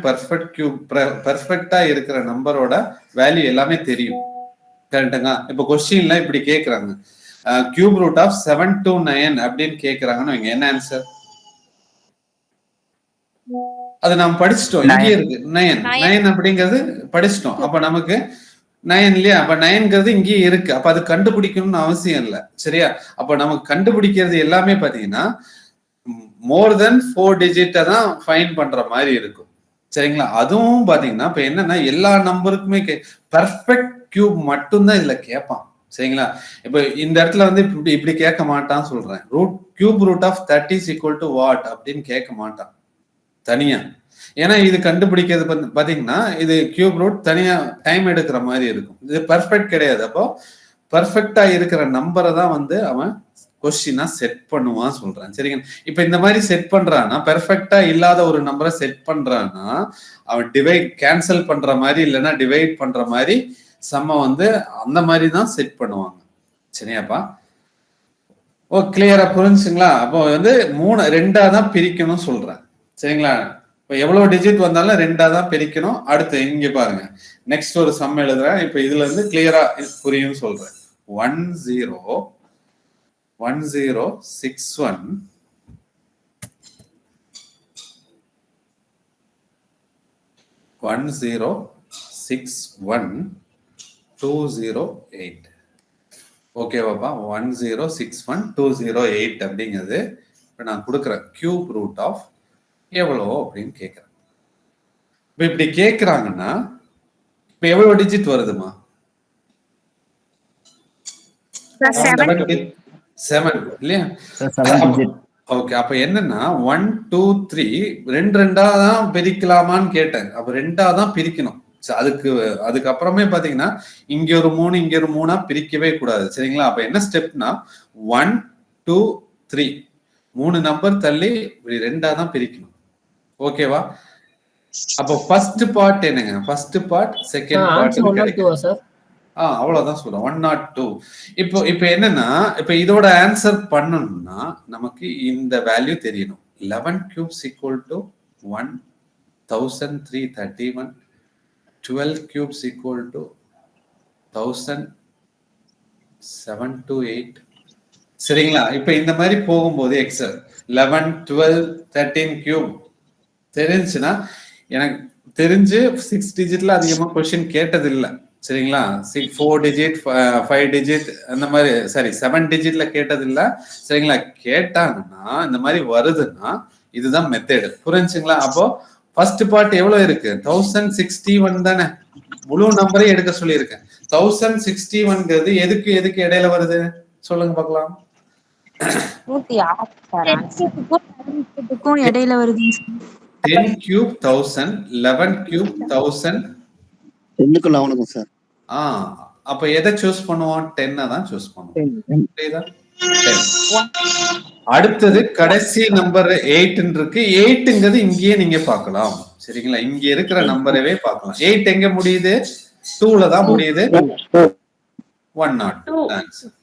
பெர்ஃபெக்டா இருக்கிற நம்பரோட வேல்யூ எல்லாமே தெரியும். கரெக்டுங்க? இப்போ கொஸ்டின்ல இப்படி கேக்குறாங்க, கியூப் ரூட் ஆஃப் 7 to 9 அப்படின்னு கேக்குறாங்கன்னு வைங்க. என்ன ஆன்சர்? அது நம்ம படிச்சிட்டோம். இங்கே இருக்கு 9 அப்படிங்கிறது படிச்சிட்டோம். அப்ப நமக்கு 9 இல்லையா, அப்ப 9ங்கிறது இங்கே இருக்கு. அப்ப அது கண்டுபிடிக்கணும்னு அவசியம் இல்லை. சரியா? அப்ப நமக்கு கண்டுபிடிக்கிறது எல்லாமே பாத்தீங்கன்னா மோர் தென் 4 டிஜிட்டை தான் ஃபைண்ட் பண்ற மாதிரி இருக்கும். சரிங்களா? அதுவும் பாத்தீங்கன்னா இப்ப என்னன்னா எல்லா நம்பருக்குமே பெர்ஃபெக்ட் கியூப் மட்டும்தான் இதுல கேட்பான். சரிங்களா? இப்ப இந்த இடத்துல வந்து இப்படி கேட்க மாட்டான்னு சொல்றேன். Cube root of 30 is equal to what அப்படின்னு கேட்க மாட்டான் தனியா. ஏன்னா இது கண்டுபிடிக்கிறது பாத்தீங்கன்னா இது கியூப் ரூட் தனியா டைம் எடுக்கிற மாதிரி இருக்கும். இது பெர்ஃபெக்ட் கிடையாது. அப்போ பெர்ஃபெக்டா இருக்கிற நம்பரை தான் வந்து அவன் கொஸ்டினா செட் பண்ணுவான் சொல்றான். சரிங்க? இப்ப இந்த மாதிரி செட் பண்றான்னா, பெர்ஃபெக்டா இல்லாத ஒரு நம்பரை செட் பண்றான்னா அவன் டிவைட் கேன்சல் பண்ற மாதிரி இல்லைன்னா டிவைட் பண்ற மாதிரி சம்ம வந்து அந்த மாதிரி தான் செட் பண்ணுவாங்க. சரியாப்பா? ஓ, கிளியரா புரிஞ்சுங்களா? அப்போ வந்து 2 தான் பிரிக்கணும் சொல்றேன். சரிங்களா? இப்போ எவ்வளவு டிஜிட் வந்தாலும் 2 தான் பிரிக்கணும். அடுத்து இங்க பாருங்க, நெக்ஸ்ட் ஒரு சம் எழுதுறேன். இப்ப இதுல இருந்து கிளியரா புரியும் சொல்றேன். 1061 208. ஓகேவாப்பா? 1061 208 அப்படிங்கிறது இப்ப நான் கொடுக்குறேன் கியூப் ரூட் ஆஃப் எவ்வளோ அப்படின்னு கேட்குறேன். இப்போ இப்படி கேட்குறாங்கன்னா இப்போ எவ்வளோ டிஜிட் வருதுமா? 7 இல்லையா? ஓகே. அப்ப என்னன்னா 1 2 3 2 தான் பிரிக்கலாமான்னு கேட்டேன். அப்ப 2 தான் பிரிக்கணும். அதுக்கப்புறமே பாத்தீங்கன்னா இங்க ஒரு 3 இங்க ஒரு 3 பிரிக்கவே கூடாது. சரிங்களா? அப்ப என்ன ஸ்டெப்னா 1 2 3 3 நம்பர் தள்ளி 2 தான் பிரிக்கணும். ஓகேவா? அப்போ ஃபர்ஸ்ட் பார்ட் என்னங்க? ஃபர்ஸ்ட் பார்ட் செகண்ட் பார்ட் அவ்வளவுதான் சொல்றேன். 102. இப்போ என்னன்னா இப்ப இதோட ஆன்சர் பண்ணணும்னா நமக்கு இந்த வேல்யூ தெரியணும். 11 cubes equal to 1331. 12 cubes equal to 1728. சரிங்களா? இப்ப இந்த மாதிரி போகும்போது எக்ஸல் 11 12 13 கியூப் தெரிஞ்சுன்னா எனக்கு தெரிஞ்சு 6 டிஜிட்ல அதிகமா கொஸ்டின் கேட்டது இல்லை. சரிங்களா? 4 டிஜிட் 5 டிஜிட் அந்த மாதிரி, சாரி 7 டிஜிட்ல கேட்டது இல்லை. சரிங்களா? கேட்டாங்கன்னா இந்த மாதிரி வருதுன்னா இதுதான் மெத்தேடு. புரிஞ்சுங்களா? அப்போ ஃபர்ஸ்ட் பார்ட் எவ்வளவு இருக்கு? 1061 தானே. முழு நம்பரே எடுக்க சொல்லியிருக்கேன். 1061ங்கிறது எதுக்கு இடையில வருது சொல்லுங்க பார்க்கலாம். 106 இடையில வருது. 10 cube 1000, 11 cube 1000. 10க்கு 11 சார். அப்ப எதை சூஸ் பண்ணுவோம்? 10 தான் சூஸ் பண்ணுவோம். புரியுதா? அடுத்தது கடைசி நம்பர் 8 இருக்கு. 8ங்கிறது இங்கேயே நீங்க பார்க்கலாம். சரிங்களா? இங்க இருக்கிற நம்பரவே பார்க்கலாம். 8 எங்க முடியுது? 2ல தான் முடியுது. 102 ஆன்சர்.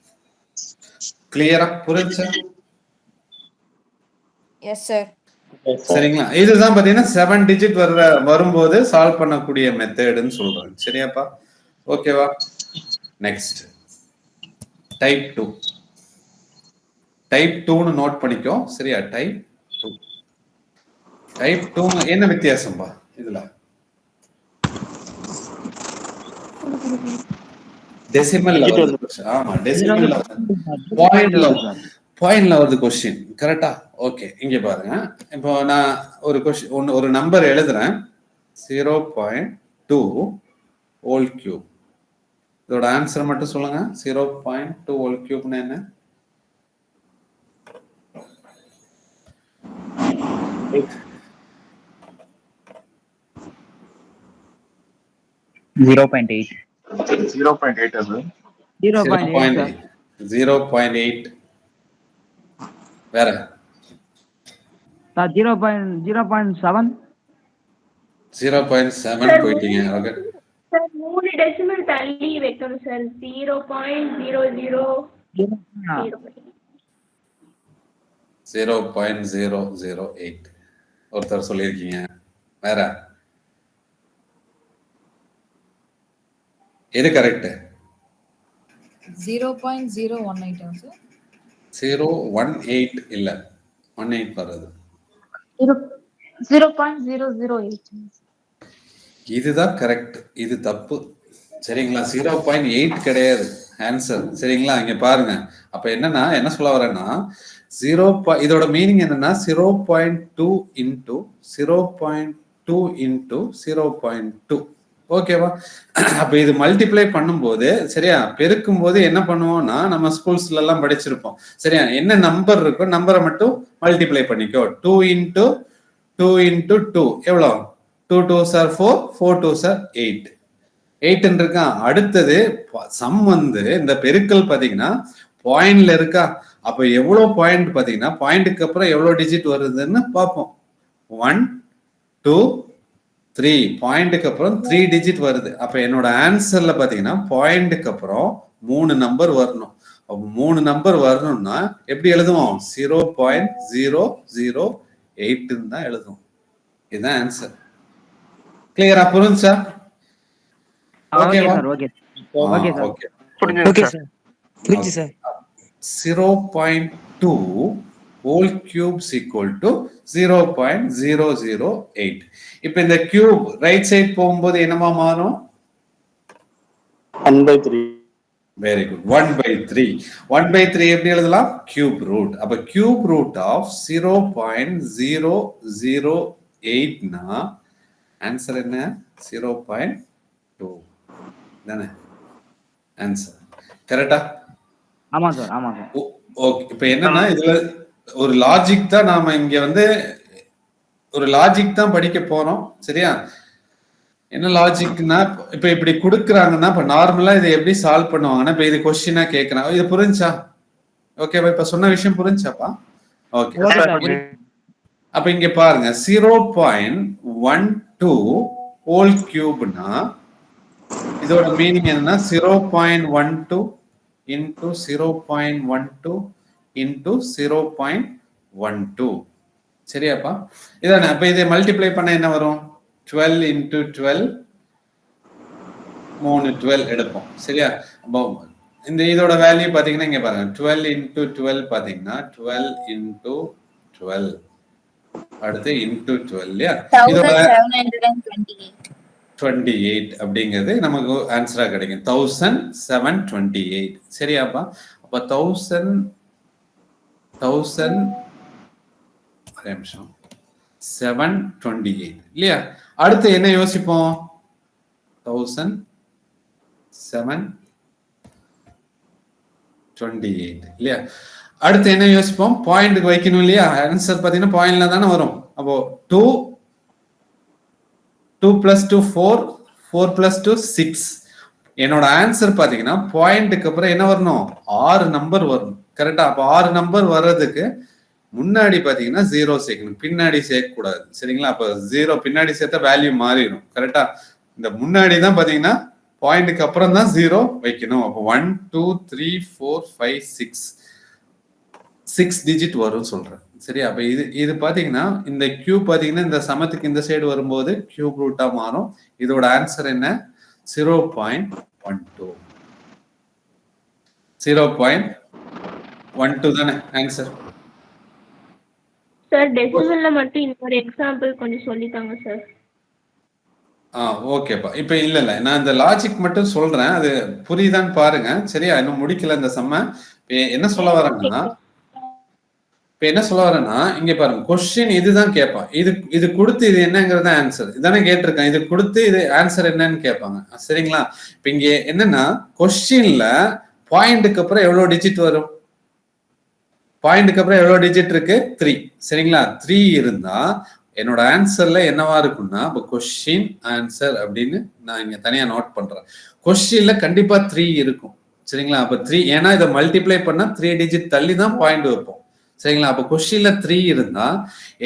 கிளியரா புரிஞ்சா? Yes sir. சரிங்களா? இதுதான் பாத்தீங்கன்னா 7 டிஜிட் வரும்போது சால்வ் பண்ணக்கூடிய மெத்தட்னு சொல்றேன். சரியாப்பா? ஓகேவா? Next type 2. டைப் 2னு நோட் பண்ணிக்கோ. சரியா? டைப் 2. டைப் 2 என்ன வித்தியாசம்பா இதுல? டெசிமல்ல வருது. ஆமா, டெசிமல்ல பாயிண்ட்ல வருது क्वेश्चन. கரெக்ட்டா? ஓகே, இங்க பாருங்க. இப்போ நான் ஒரு क्वेश्चन ஒரு நம்பர் எழுதுறேன். 0.2 ஹோல் கியூப். இதோட ஆன்சர் மட்டும் சொல்லுங்க. 0.2 ஹோல் கியூப்னா என்ன? 0.8. 0.8 அது 0.8. வேற 0.7. 0.7 போயிட்டீங்க. ஓகே சார் 3 டெசிமல் தள்ளி வைக்கணும் சார். 0.008 ஒருத்தர் சொல்லியிருக்கீங்க. வேற எது கரெக்ட்? 0.018 சார். 018 இல்ல, 18 வருது. 0.008. இதுதான் கரெக்ட். இது தப்பு. சரிங்களா? 0.8 கிடையாது ஆன்சர். சரிங்களா? இங்க பாருங்க. அப்ப என்னன்னா என்ன சொல்ல வரேன்னா இதோட மீனிங் என்னன்னா 0.2 இன்டூ 0.2 இன்டூ 0.2. ஓகேவா? அப்ப இது மல்டிப்ளை பண்ணும்போது, சரியா, பெருக்கும் போது என்ன பண்ணுவோம்னா நம்ம ஸ்கூல்ஸ்ல எல்லாம் படிச்சிருப்போம். சரியா? என்ன நம்பர் இருக்கோ நம்பரை மட்டும் மல்டிப்ளை பண்ணிக்கோ. 2 இன்டூ 2 இன்டூ 2 எவ்வளோ? 2 2s are 4, 4 2s are 8. 8 இருக்கான். அடுத்தது சம் வந்து இந்த பெருக்கல் பாத்தீங்கன்னா பாயிண்ட்ல இருக்கா? அப்ப எவ்வளவு பாயிண்ட் பாத்தீங்கன்னா பாயிண்ட்டுக்கு அப்புறம் எவ்வளவு டிஜிட் வருதுன்னு பார்ப்போம். 1 2 3 பாயிண்ட்டுக்கு அப்புறம் 3 டிஜிட் வருது. அப்ப என்னோட ஆன்சர்ல பாத்தீங்கன்னா பாயிண்ட்டுக்கு அப்புறம் 3 நம்பர் வரணும். 3 நம்பர் வரணும்னா எப்படி எழுதுவோம்? 0.008 தான் எழுதுவோம். இதுதான் ஆன்சர். கிளியரா? புரிஞ்சா? ஓகேவா? Okay okay. புரிஞ்சுது சார். புரிஞ்சு sir. 0.2 whole cubes equal to 0.008. இப்ப இந்த கியூப் ரைட் சைடு போகும்போது என்னமா மாறும்? 1/3. Very good. 1/3. 1/3 எப்படி எழுதலாம்? Cube root. அப்ப கியூப் ரூட் ஆஃப் 0.008 னா ஆன்சர் என்ன? 0.2 தானே ஆன்சர். கரெக்டா? ஆமா சார். ஓகே. இப்ப என்னன்னா இதுல ஒரு லாஜிக் தான் நாம இங்க வந்து ஒரு லாஜிக் தான் படிக்க போறோம். சரியா? என்ன லாஜிக்னா இப்ப இப்படி கொடுக்குறாங்கன்னா இப்ப நார்மலா இதை எப்படி சால்வ் பண்ணுவாங்கன்னா இப்ப இது கொஸ்டினா கேட்கறாங்க. இது புரிஞ்சா? ஓகேவா? இப்ப சொன்ன விஷயம் புரிஞ்சாப்பா? ஓகே. அப்ப இங்க பாருங்க 0.12 ஹோல் கியூப்னா இதோட மீனிங் என்னன்னா 0.12 into 0.12 into 0.12. சரியாப்பா? இதானே? அப்ப இதை மல்டிப்ளை பண்ண என்ன வரும்? 12 into 12 3 12 எடுப்போம். சரியா? அப்போ இந்த இதோட வேல்யூ பாத்தீங்கன்னா இங்க பாருங்க 12 into 12 பாத்தீங்கன்னா 12 into 12 அடுத்து into 12 இல்லையா? இதோட 28 அப்படிங்கிறது நமக்கு ஆன்சரா கிடைக்கும். 1728. சரியாப்பா? அப்ப 1000 ஒரே நிமிஷம் 728 இல்லையா? அடுத்து என்ன யோசிப்போம்? 1728 இல்லையா? அடுத்து என்ன யோசிப்போம்? பாயிண்ட்க்கு வைக்கணும் இல்லையா? ஆன்சர் பாத்தீங்கன்னா பாயிண்ட்ல தானே வரும். அப்போ 2 plus 2 4, 4 plus 2 6. என்னோட ஆன்சர் பாத்தீங்கன்னா பாயிண்ட்க்கு அப்புறம் என்ன வரணும்? 6 நம்பர் வரணும். கரெக்டா? அப்ப 6 நம்பர் வர்றதுக்கு முன்னாடி பாத்தீங்கன்னா 0 சேர்க்கணும், பின்னாடி சேர்க்க கூடாது. சரிங்களா? அப்ப 0 பின்னாடி சேர்த்தா வேல்யூ மாறிடும். கரெக்டா? இந்த முன்னாடி தான் பாத்தீங்கன்னா பாயிண்ட்க்கு அப்புறம் தான் 0 வைக்கணும். அப்போ 1 2 3 4 5 6 டிஜிட் வரும் சொல்றேன். சரி, அப்ப இது பாத்தீங்கன்னா இந்த கியூப் பாத்தீங்கன்னா இந்த சமத்துக்கு இந்த சைடு வரும்போது கியூப் ரூட்டா மாறும். இதோட ஆன்சர் என்ன? 0.12. 0.12 தானே ஆன்சர்? சார் டெசிமல்ல மட்டும் இன்னொரு எக்ஸாம்பிள் கொஞ்சம் சொல்லித்தாங்க சார். ஓகேப்பா. இப்ப இல்ல நான் இந்த லாஜிக் மட்டும் சொல்றேன், அது புரியுதான்னு பாருங்க. சரியா? இன்னும் முடிக்கல இந்த சம்ம. என்ன சொல்ல வரேன்னா இங்க பாருங்க, கொஸ்டின் இதுதான் கேட்பான். இது கொடுத்து இது என்னங்கிறத ஆன்சர் இதானே கேட்டிருக்கேன். இது கொடுத்து இது ஆன்சர் என்னன்னு கேட்பாங்க. சரிங்களா? இப்ப இங்க என்னன்னா கொஸ்டின்ல பாயிண்ட்க்கு அப்புறம் எவ்வளவு டிஜிட் வரும்? பாயிண்ட்க்கு அப்புறம் எவ்வளவு டிஜிட் இருக்கு? 3. சரிங்களா? 3 இருந்தா என்னோட ஆன்சர்ல என்னவா இருக்கும்னா, இப்போ கொஸ்டின் ஆன்சர் அப்படின்னு நான் இங்க தனியா நோட் பண்றேன். கொஸ்டின்ல கண்டிப்பா 3 இருக்கும். சரிங்களா? அப்ப 3, ஏன்னா இதை மல்டிப்ளை பண்ணா 3 டிஜிட் தள்ளி தான் பாயிண்ட் வைப்போம். சரிங்களா? அப்ப கொஸ்டின்ல 3 இருந்தா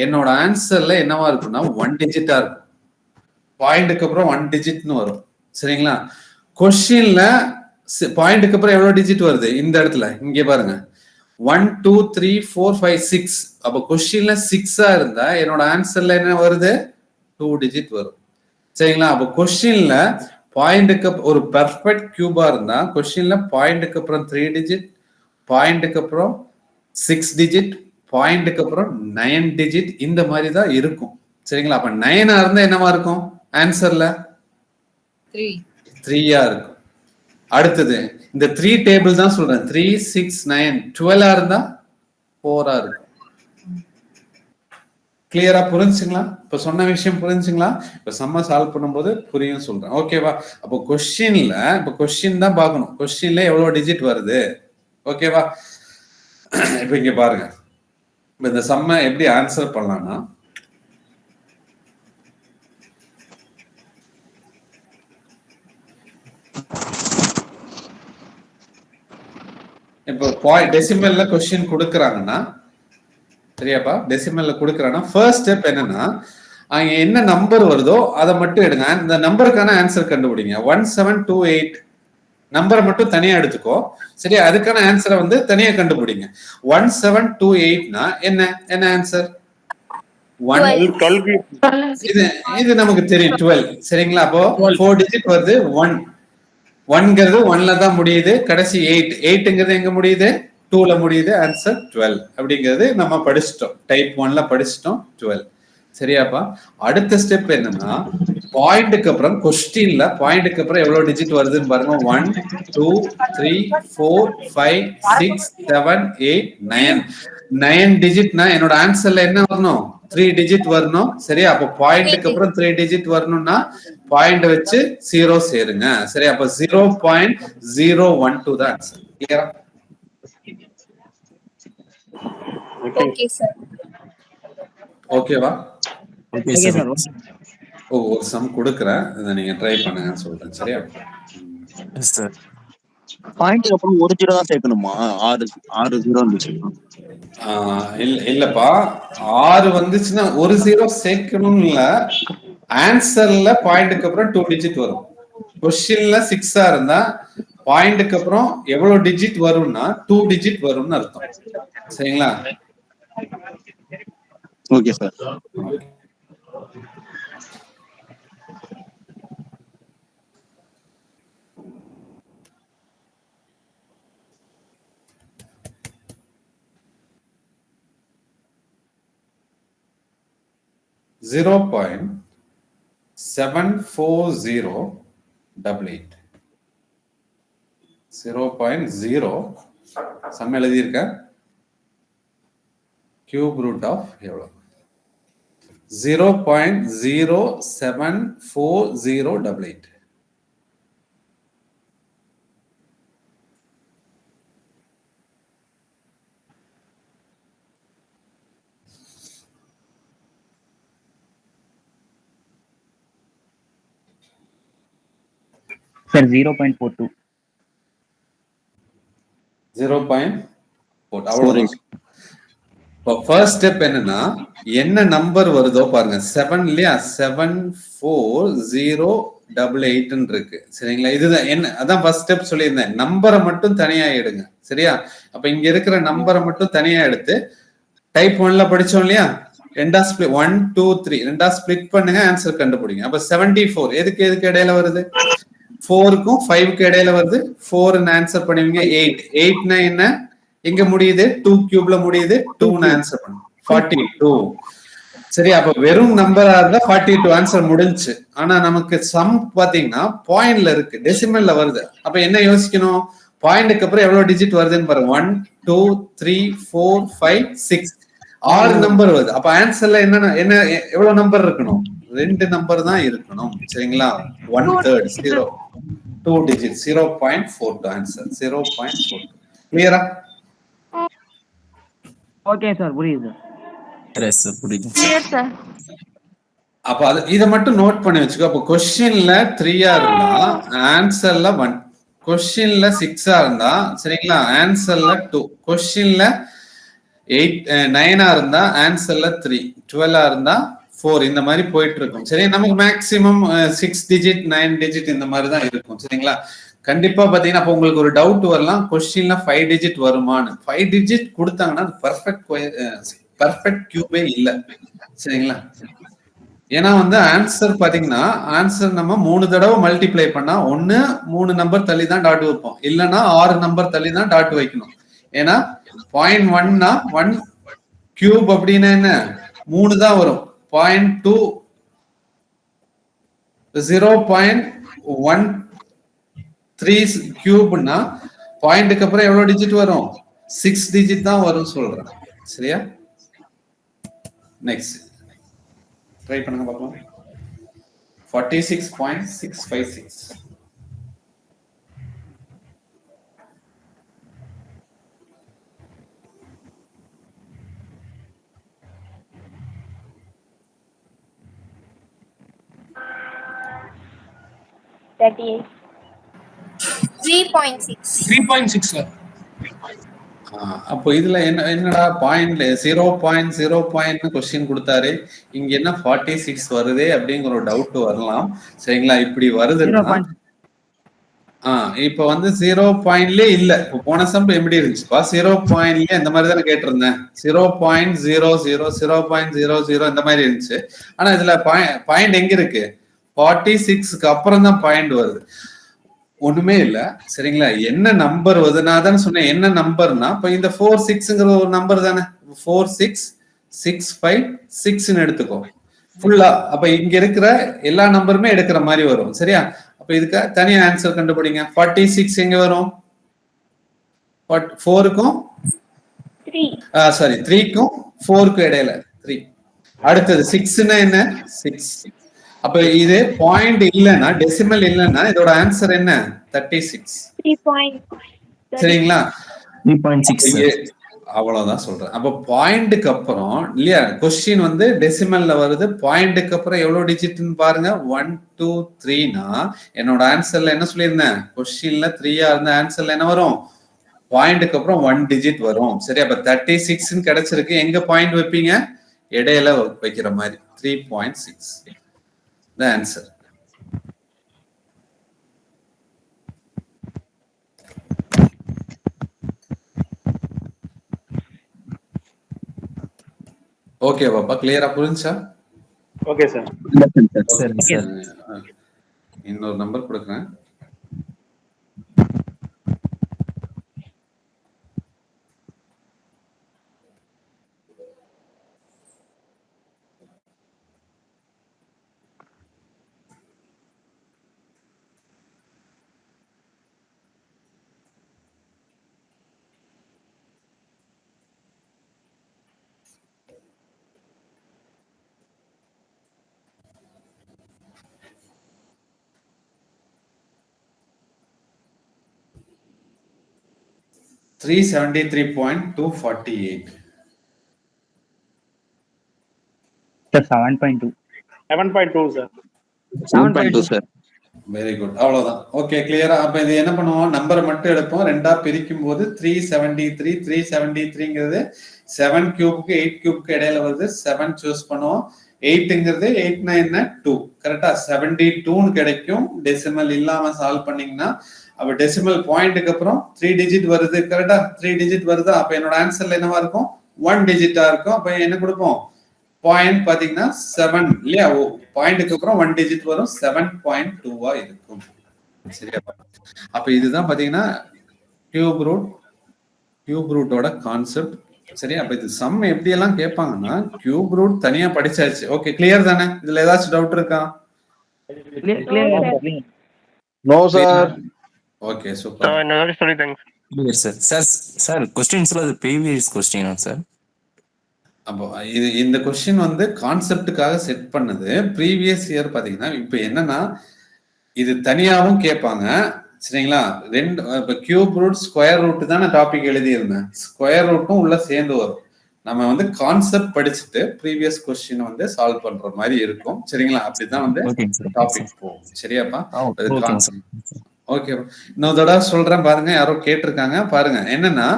என்னோட ஆன்சர்ல என்னவா இருக்கும்னா 1 டிஜிட்டா இருக்கும். பாயிண்ட்க்கு அப்புறம் 1 டிஜிட்னு வரும். சரிங்களா? கொஸ்டின்ல பாயிண்ட்க்கு அப்புறம் எவ்வளவு டிஜிட் வருது? இந்த இடத்துல இங்க பாருங்க, 1 2 3 4 5 6. அப்ப கொஸ்டின்ல 6 இருந்தா என்னோட ஆன்சர்ல என்ன வருது? 2 டிஜிட் வரும். சரிங்களா? அப்ப கொஸ்டின்ல பாயிண்ட்க்கு ஒரு பெர்ஃபெக்ட் கியூபா இருந்தா கொஸ்டின்ல பாயிண்ட்க்கு அப்புறம் 3 டிஜிட், பாயிண்ட்க்கு அப்புறம் 6 டிஜிட், பாயிண்ட்க்கு அப்புறம் 9 டிஜிட், இந்த மாதிரி தான் இருக்கும். சரிங்களா? அப்ப 9 இருந்தா என்னவா இருக்கும் ஆன்சர்ல? 3 இருக்கும். அடுத்தது இந்த 3 டேபிள் தான் சொல்றேன். 3 6 9 12 இருந்தா 4 இருக்கும். கிளியரா புரிஞ்சுங்களா? இப்ப சொன்ன விஷயம் புரிஞ்சுங்களா? இப்ப சம்ம சால்வ் பண்ணும்போது புரியும் சொல்றேன். ஓகேவா? அப்போ கொஸ்டின்ல இப்ப கொஸ்டின் தான் பார்க்கணும். கொஸ்டின்ல எவ்வளவு டிஜிட் வருது? ஓகேவா? இப்ப இங்க பாருங்க, இப்ப இந்த சம்ம எப்படி ஆன்சர் பண்ணலாம்னா, இப்போ டெசிமல்ல கொஸ்டின் கொடுக்குறாங்கன்னா, சரியாப்பா? டெசிமல்ல கொடுக்குறாங்கன்னா ஃபர்ஸ்ட் ஸ்டெப் என்னன்னா, அங்க என்ன நம்பர் வருதோ அதை மட்டும் எடுங்க. இந்த நம்பருக்கான ஆன்சர் கண்டுபிடிங்க. 1728 நம்பரை மட்டும் தனியா எடுத்துக்கோ. சரி, அதுக்கான ஆன்சரை வந்து தனியா கண்டுபிடிங்க. 1728னா என்ன என்ன ஆன்சர்? இது நமக்கு தெரியும், 12. சரிங்களா? அப்போ 4 டிஜிட் வருது. 1ங்கிறது 1ல தான் முடியுது. கடைசி 8ங்கிறது எங்க முடியுது? 2ல முடியுது. ஆன்சர் 12 அப்படிங்கிறது நம்ம படிச்சிட்டோம். டைப் 1ல படிச்சிட்டோம் 12. சரியாப்பா? அடுத்த ஸ்டெப் என்னன்னா, பாயிண்ட்க்கு அப்புறம் கொஸ்டின்ல பாயிண்ட்க்கு அப்புறம் எவ்வளவு டிஜிட் வருதுன்னு பாருங்க. 1 2 3 4 5 6 7 8 9. 9 டிஜிட்னா என்னோட ஆன்சர்ல என்ன வரணும்? 3 டிஜிட் வரணும். சரியா? அப்போ பாயிண்ட்க்கு அப்புறம் 3 டிஜிட் வரணும்னா பாயிண்ட் வச்சு 0 சேருங்க. சரி, அப்ப 0.012 தான் ஆன்சர். கிளியரா? Okay sir. ஓகேவா? Okay sir. ஒரு சம் கொடுக்குறேன், இதை நீங்க ட்ரை பண்ணுங்கன்னு சொல்றேன். சரியா? பாயிண்ட்க்கு அப்புறம் ஒரு 0 தான் சேர்க்கணுமா? 6 0 இருந்துச்சு. இல்லப்பா, 6 வந்துச்சுன்னா ஒரு 0 சேர்க்கணும் இல்ல. ஆன்சர்ல பாயிண்ட்க்கு அப்புறம் 2 டிஜிட் வரும். கொஸ்டின்ல 6 இருந்தா பாயிண்ட்க்கு அப்புறம் எவ்வளவு டிஜிட் வரும்னா 2 டிஜிட் வரும்னு அர்த்தம். சரிங்களா? Okay sir. .74088. 0.0 சம் எழுதியிருக்க. கியூப் ரூட் ஆஃப் எவ்வளவு? 0.07408. சார் 0.42. 0.42 அவ்வளவுதான். இப்போ ஃபர்ஸ்ட் ஸ்டெப் என்னன்னா என்ன நம்பர் வருதோ பாருங்க 7 இல்லையா 740888 இருக்கு சரிங்களா. இதுதான் என்ன அதான் ஃபர்ஸ்ட் ஸ்டெப் சொல்லியிருந்தேன். நம்பரை மட்டும் தனியா எடுங்க சரியா. அப்ப இங்க இருக்கிற நம்பரை மட்டும் தனியா எடுத்து டைப் 1ல படிச்சோம் இல்லையா, ரெண்டா ஸ்பிளிட் 1 2 3 ரெண்டா ஸ்பிளிட் பண்ணுங்க, ஆன்சர் கண்டுபிடிங்க. அப்ப 74 எதுக்கு இடையில வருது, 4க்கும் 5க்கு இடையில வருது, 4 ஆன்சர் பண்ணுவீங்க. 8 என்ன எங்க முடியுது, 2 கியூப்ல முடியுது, 2 ஆன்சர் பண்ணுங்க. 42 சரி. அப்ப வெறும் நம்பரா இருந்தா 42 ஆன்சர் முடிஞ்சு. ஆனா நமக்கு சம் பாத்தீங்கன்னா பாயிண்ட்ல இருக்கு, டெசிமல்ல வருது. அப்ப என்ன யோசிக்கணும், பாயிண்ட்க்கு அப்புறம் எவ்வளவு டிஜிட் வருதுன்னு பாருங்க. 1 2 3 4 5 6 6 நம்பர் வருது. அப்ப ஆன்சர்ல என்ன எவ்வளவு நம்பர் இருக்கணும், 2 நம்பர் தான் இருக்கணும் சரிங்களா. 1/3 0 2 டிஜிட் 0.42 ஆன்சர் 0.42. கிளியரா? ஓகே சார், புரியுது சார். Clear sir. அப்ப அது இதை மட்டும் நோட் பண்ணி வச்சுக்கோ. அப்போ கொஸ்டின்ல 3 இருந்தா ஆன்சர்ல 1, கொஸ்டின்ல 6 இருந்தா சரிங்களா ஆன்சர்ல 2, கொஸ்டின்ல 9 இருந்தா ஆன்சர்ல 3, 12 இருந்தா 4. இந்த மாதிரி போயிட்டு இருக்கும் சரி. நமக்கு மேக்சிமம் 6 டிஜிட் 9 டிஜிட் இந்த மாதிரி தான் இருக்கும் சரிங்களா. கண்டிப்பா பாத்தீங்கன்னா அப்ப உங்களுக்கு ஒரு டவுட் வரலாம், கொஸ்டின்ல 5 டிஜிட் வருமானு. 5 டிஜிட் கொடுத்தாங்கன்னா பர்ஃபெக்ட் கியூபே இல்ல சரிங்களா. ஏன்னா ஆன்சர் பாத்தீங்கன்னா ஆன்சர் நம்ம 3 தடவை மல்டிப்ளை பண்ணா ஒண்ணு 3 நம்பர் தள்ளி தான் டாட் வைப்போம், இல்லைன்னா 6 நம்பர் தள்ளி தான் டாட் வைக்கணும். ஏன்னா 0.1னா 1 கியூப் அப்படின்னா என்ன 3 தான் வரும். 0.2 0.13 கியூப்னா பாயிண்ட்க்கு அப்புறம் எவ்வளவு டிஜிட் வரும், 6 டிஜிட் தான் வரும் சொல்றேன் சரியா. நெக்ஸ்ட் ட்ரை பண்ணுங்க பார்க்கலாம். 46.656 3.6 சார். அப்போ இதுல என்னடா பாயிண்ட் 0.0 கொஸ்டின் கொடுத்தாரு, இங்க என்ன 46 வருதே அப்படிங்கிற ஒரு டவுட் வரலாம் சரிங்களா. இப்படி வருதுன்னா இப்ப 0 பாயிண்ட்லயே இல்ல. இப்போ போன சம் எப்படி இருந்துச்சுப்பா, 0 பாயிண்ட்லயே இந்த மாதிரி தானே கேட்டிருந்தேன். 0.00 0.00 இந்த மாதிரி இருந்துச்சு. ஆனா இதுல பாயிண்ட் எங்க இருக்கு, 46க்கு அப்புறம் தான் பாயிண்ட் வருது. ஒண்ணுமே இல்ல சரிங்களா. என்ன நம்பர் வருது, நான் தானே சொன்னேன் என்ன நம்பர்னா, இப்ப இந்த 46ங்கிற ஒரு நம்பர் தானே, 46656 எடுத்துக்கோ ஃபுல்லா. அப்ப இங்க இருக்கிற எல்லா நம்பருமே எடுக்கிற மாதிரி வரும் சரியா. அப்ப இதுக்கு தனியா ஆன்சர் கண்டுபிடிங்க. 46 எங்க வரும், 4க்கும் 3க்கும் 4க்கும் இடையில 3. அடுத்தது 6ன்னா என்ன 6. அப்ப இது பாயிண்ட் இல்லைன்னா, டெசிமல் இல்லைன்னா இதோட ஆன்சர் என்ன 36 சரிங்களா. 3.6 அவ்வளவுதான் சொல்றேன். அப்ப பாயிண்ட்க்கு அப்புறம் இல்லையா, கொஸ்டின் டெசிமல்ல வருது, பாயிண்ட்க்கு அப்புறம் எவ்வளவு டிஜிட்னு பாருங்க 1 2 3னா என்னோட ஆன்சர்ல என்ன சொல்லியிருந்தேன், கொஸ்டின்ல 3 இருந்த ஆன்சர்ல என்ன வரும், பாயிண்ட்க்கு அப்புறம் 1 டிஜிட் வரும் சரி. அப்ப 36 கிடைச்சிருக்கு. எங்க பாயிண்ட் வைப்பீங்க, இடையில வைக்கிற மாதிரி 3.6 the answer. ஓகே பாப்பா, கிளியரா புரிஞ்சா? Okay sir. இன்னொரு நம்பர் கொடுக்குறேன். $373.248. 7.2 7.2 சார். 7.2 சார். வெரி குட், அவ்வளவுதான். ஓகே, கிளியரா? அப்ப இது என்ன பண்ணுவோம், நம்பரை மட்டும் எடுப்போம், ரெண்டா பிரிக்கும் போது 373 373ங்கிறது 7 கியூப்க்கு 8 கியூப்க்கு இடையில வருது, 7 சூஸ் பண்ணுவோம். 8ங்கிறது 8 9 2, கரெக்டா? 72ன்னு கிடைக்கும். டெசிமல் இல்லாம சால்வ் பண்ணீங்கன்னா அப்ப டெசிமல் பாயிண்ட்டுக்கு அப்புறம் 3 டிஜிட் வருது, கரெக்டா? 3 டிஜிட் வருதா? அப்ப என்னோட ஆன்சர்ல என்னவா இருக்கும், 1 டிஜிட்டா இருக்கும். அப்ப என்ன கொடுப்போம், பாயிண்ட் பாத்தீங்கன்னா 7 இல்லையா? பாயிண்ட்டுக்கு அப்புறம் 1 டிஜிட் வரும், 7.2 இருக்கும். சரியா? அப்ப இதுதான் பாத்தீங்கன்னா கியூப் ரூட்டோட கான்செப்ட். சரி, அப்ப இது சம் எப்படி எல்லாம் கேட்பாங்கன்னா கியூப் ரூட் தனியா படிச்சாச்சு. ஓகே, கிளியர் தானே? இதுல ஏதாச்சும் டவுட் இருக்கா? No sir. Okay, super. இன்னொரு சொல்லிட்டாங்க சார் क्वेश्चंसல அது ப்ரீவியஸ் क्वेश्चन சார். அப்போ இது இந்த क्वेश्चन வந்து கான்செப்டுக்காக செட் பண்ணது. ப்ரீவியஸ் இயர் பாத்தீங்கன்னா இப்போ என்னன்னா இது தனியாவும் கேட்பாங்க. சரிங்களா? ரெண்டு இப்போ கியூப் ரூட் ஸ்கொயர் ரூட் தான் நான் டாபிக் எழுதியிருந்தேன். ஸ்கொயர் ரூட்டும் உள்ள சேர்ந்து வரும். நம்ம வந்து கான்செப்ட் படிச்சுட்டு ப்ரீவியஸ் क्वेश्चन வந்து சால்வ் பண்ற மாதிரி இருக்கும். சரிங்களா? அப்படிதான் வந்து டாபிக் போகும். சரியாப்பா? ஓகே, இன்னொரு தடவை சொல்றேன் பாருங்க. யாரோ கேட்டிருக்காங்க பாருங்க. என்னன்னா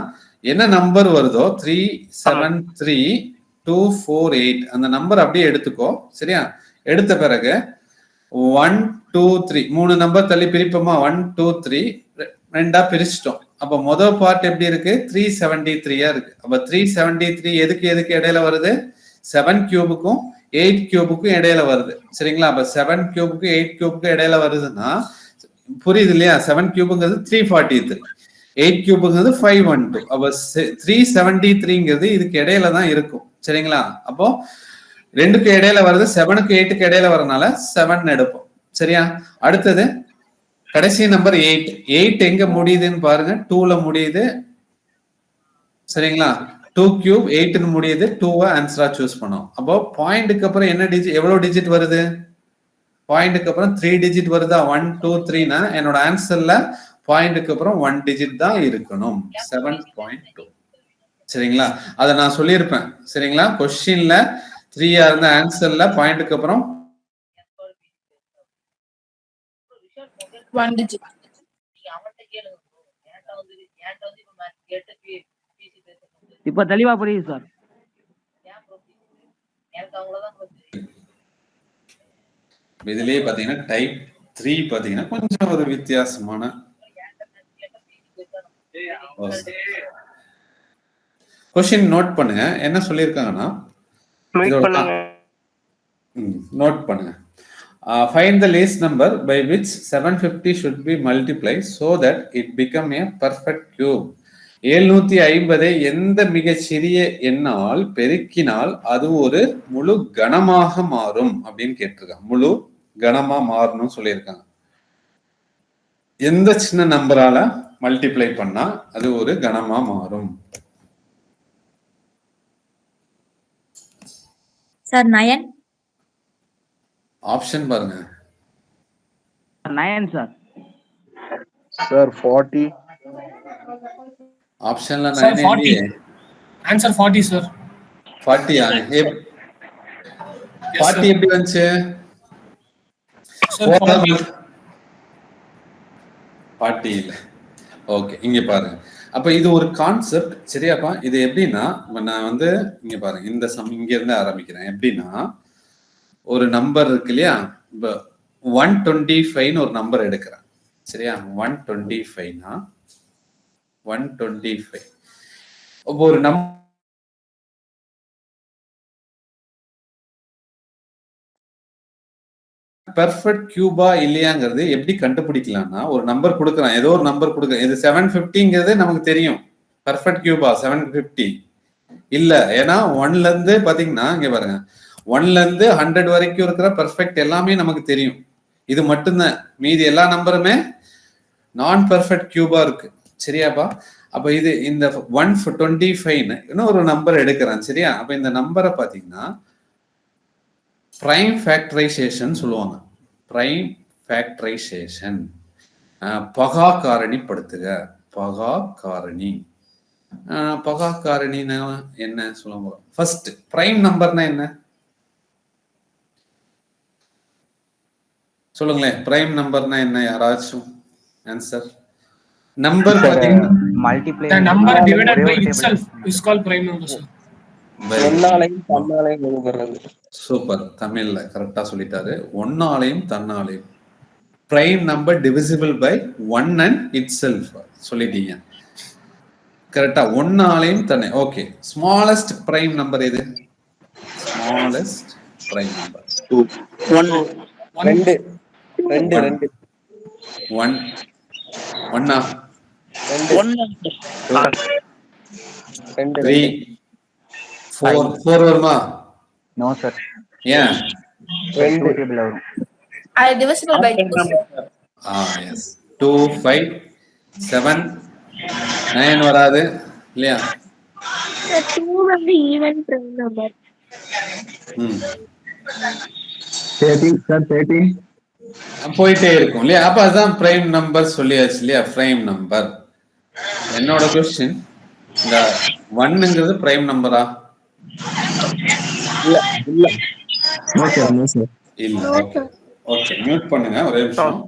என்ன நம்பர் வருதோ 373248 அந்த நம்பர் அப்படியே எடுத்துக்கோ. சரியா? எடுத்த பிறகு 1 2 3 3 நம்பர் தள்ளி பிரிப்போமா? 1 2 3 ரெண்டா பிரிச்சிட்டோம். அப்ப முதல் பார்ட் எப்படி இருக்கு, 373 இருக்கு. அப்ப 373 எதுக்கு இடையில வருது, 7 கியூபுக்கும் 8 கியூபுக்கும் இடையில வருது. சரிங்களா? அப்ப 7 கியூபுக்கும் 8 கியூபுக்கும் இடையில வருதுன்னா புரியுது இல்லையா? 7 கியூபுங்கிறது 343, 8 கியூபுங்கிறது 512. அப்ப 373ங்கிறது இதுக்கு இடையில தான் இருக்கும். சரிங்களா? அப்போ ரெண்டுக்கு இடையில வருது, 7க்கு 8க்கு இடையில வரனால 7 எடுப்போம். சரியா? அடுத்தது கடைசி நம்பர் 8. 8 எங்க முடியுதுன்னு பாருங்க, 2ல முடியுது. சரிங்களா? 2 கியூப் 8ன்னு முடியுது. 2வை ஆன்சரா சூஸ் பண்ணோம். அப்போ பாயிண்ட்டுக்கு அப்புறம் என்ன டிஜிட், எவ்வளவு டிஜிட் வருது, பாயிண்ட்டுக்கு அப்புறம் 3 டிஜிட் வருதா? 1 2 3னா என்னோட ஆன்சர்ல பாயிண்ட்டுக்கு அப்புறம் 1 டிஜிட் தான் இருக்கணும், 7.2. சரிங்களா? அதை நான் சொல்லியிருப்பேன். சரிங்களா? கொஸ்டின்ல 3 இருந்த ஆன்சர்ல பாயிண்ட்டுக்கு அப்புறம் 1 digit. இப்ப தெளிவா புரியுது சார். இதுலயே பாத்தீங்கன்னா டைப் 3 பாத்தீங்கன்னா கொஞ்சம் ஒரு வித்தியாசமான கொஸ்டின் நோட் பண்ணுங்க. என்ன சொல்லியிருக்காங்கன்னா நோட் பண்ணுங்க. Find the least number by which 750 should be multiplied so that it become a perfect cube. 750 எந்த மிகச்சிறிய எண்ணால் பெருக்கினால் அது ஒரு முழு கணமாக மாறும் அப்படின்னு கேட்டிருக்காங்க. முழு கணமா மாறணும் சொல்லியிருக்காங்க. எந்த சின்ன நம்பரால மல்டிப்ளை பண்ணா அது ஒரு கணமா மாறும்? சார் 9. ஆப்ஷன் பாருங்க. 9 சார். சார் 40. ஆப்ஷன்ல Sir, 9 40. இல்லையே. Answer 40, sir. 40 40 எப்படி வந்துச்சு? Sir, 40. 40 இல்ல. ஓகே, இங்க பாருங்க. அப்ப இது ஒரு கான்செப்ட். சரியாப்பா? இது எப்படின்னா நான் வந்து இங்க பாருங்க, இந்த சம் இங்க இருந்து ஆரம்பிக்கிறேன். எப்படின்னா ஒரு நம்பர் இருக்கு இல்லையா? இப்ப 125ன்னு ஒரு நம்பர் எடுக்கிறேன். சரியா? 125னா 125 ஒரு நம்பர் பெர்ஃபெக்ட் கியூபா இல்லையாங்கிறது எப்படி கண்டுபிடிக்கலாம்னா, ஒரு நம்பர் கொடுக்குறான், ஏதோ ஒரு நம்பர் கொடுக்குறேன். இது 750ங்கிறது நமக்கு தெரியும். பெர்ஃபெக்ட் கியூபா 750 இல்ல. ஏன்னா 1ல இருந்து பாத்தீங்கன்னா இங்க பாருங்க, 1ல இருந்து 100 வரைக்கும் இருக்கிற பெர்ஃபெக்ட் எல்லாமே நமக்கு தெரியும். இது மட்டும்தான், மீதி எல்லா நம்பருமே நான் பெர்ஃபெக்ட் கியூபா இருக்கு. சரியாப்பா? அப்ப இது இந்த 125ன்னு இன்னொரு நம்பர் எடுக்கிறேன். சரியா? அப்ப இந்த நம்பரை பாத்தீங்கன்னா பிரைம் ஃபேக்டரைசேஷன் சொல்லுவாங்க. பிரைம் ஃபேக்டரைசேஷன், பகா காரணிப்படுத்துக. பகா காரணி, பகா காரணினா என்ன சொல்லுவாங்க? ஃபர்ஸ்ட் பிரைம் நம்பர்னா என்ன? சொல்லுங்களேன், பிரைம் நம்பர்னா என்ன? யாராச்சும் ஆன்சர். நம்பர் பாத்தீங்கன்னா multiply the number divided by itself is called prime number sir. ஒன்னாலையும் தன்னாலையும் வகுக்கிறது. சூப்பர், தமிழ்ல கரெக்டா சொல்லிட்டாரு. ஒன்னாலையும் தன்னாலையும். Prime number divisible by 1 and itself சொல்லிட்டீங்க கரெக்டா. ஒன்னாலையும் தன்னை. ஓகே, ஸ்மாலஸ்ட் பிரைம் நம்பர் எது? ஸ்மாலஸ்ட் பிரைம் நம்பர் 2 2 2 1 1 3 4 வருமா? No sir. ஏன்? 2 டேபிள் வரும். அது divisible by 2 sir. எஸ். 2 5 7 9 வராது இல்லையா? Sir, 2 வந்து even prime number. 13 சார். 13 போயிட்டே இருக்கும் இல்லையா? அப்ப அதான் பிரைம் நம்பர் சொல்லியாச்சு இல்லையா? Prime number. என்னோட கொஸ்டின், இந்த 1ங்கிறது பிரைம் நம்பரா? இல்ல நோ சார், நோ சார். இல்ல. ஓகே, மியூட் பண்ணுங்க ஒரே நிமிஷம்.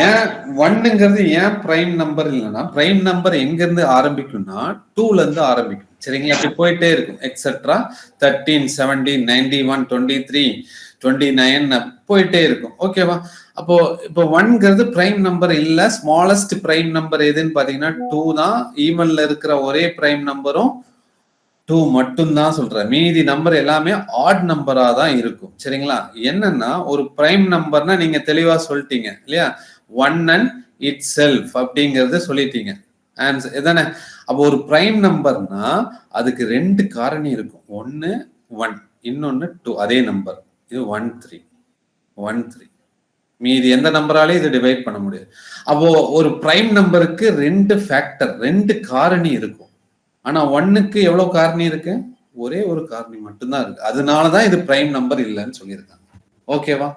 ஏன் 1ங்கிறது ஏன் பிரைம் நம்பர் இல்லைன்னா, பிரைம் நம்பர் எங்க இருந்து ஆரம்பிக்கும்னா 2ல இருந்து ஆரம்பிக்கும். சரிங்களா? அப்படி போயிட்டே இருக்கும் எக்ஸெட்ரா 13 17 91 23 29 போயிட்டே இருக்கும். ஓகேவா? அப்போ இப்போ 1ங்கிறது பிரைம் நம்பர் இல்ல. ஸ்மாலஸ்ட் பிரைம் நம்பர் எதுன்னு பாத்தீங்கன்னா 2 தான். ஈவன்ல இருக்கிற ஒரே பிரைம் நம்பரும் 2 மட்டும் தான் சொல்றேன். மீதி நம்பர் எல்லாமே ஆட் நம்பரா தான் இருக்கும். சரிங்களா? என்னன்னா, ஒரு பிரைம் நம்பர்னா நீங்க தெளிவா சொல்லிட்டீங்க இல்லையா? 1 and itself அப்படிங்கறது சொல்லிட்டீங்க. ஆன்சர் இதானே? அப்போ ஒரு பிரைம் நம்பர்னா அதுக்கு 2 காரணி இருக்கும். ஒன்னு 1, இன்னொன்னு 2. அதே நம்பர் இது 1 3 1 3. மீதி எந்த நம்பராலையும் இது டிவைட் பண்ண முடியாது. அப்போ ஒரு பிரைம் நம்பருக்கு 2 ஃபேக்டர், 2 காரணி இருக்கும். ஆனா 1க்கு எவ்வளவு காரணி இருக்கு? ஒரே ஒரு காரணி மட்டும்தான் இருக்கு. அதனாலதான் இது பிரைம் நம்பர் இல்லைன்னு சொல்லியிருக்காங்க. ஓகேவா?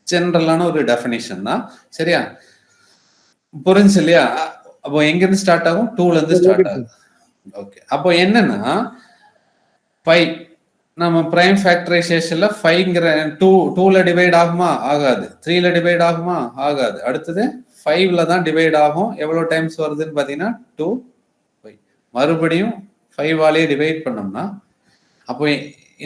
ஜெனரலான ஒரு டெஃபினிஷன் தான். சரியா? புரிஞ்சு இல்லையா? அப்போ எங்க இருந்து ஸ்டார்ட் ஆகும்? 2ல இருந்து ஸ்டார்ட் ஆகும். ஓகே, அப்போ என்னன்னா 5 நம்ம பிரைம் ஃபேக்டரைசேஷன்ல 5ங்கிற 2ல டிவைட் ஆகுமா? ஆகாது. 3ல டிவைட் ஆகுமா? ஆகாது. அடுத்தது 5ல தான் டிவைட் ஆகும். எவ்வளவு டைம்ஸ் வருதுன்னு பாத்தீங்கன்னா 2 5. மறுபடியும் 5ஆலே டிவைட் பண்ணோம்னா, அப்போ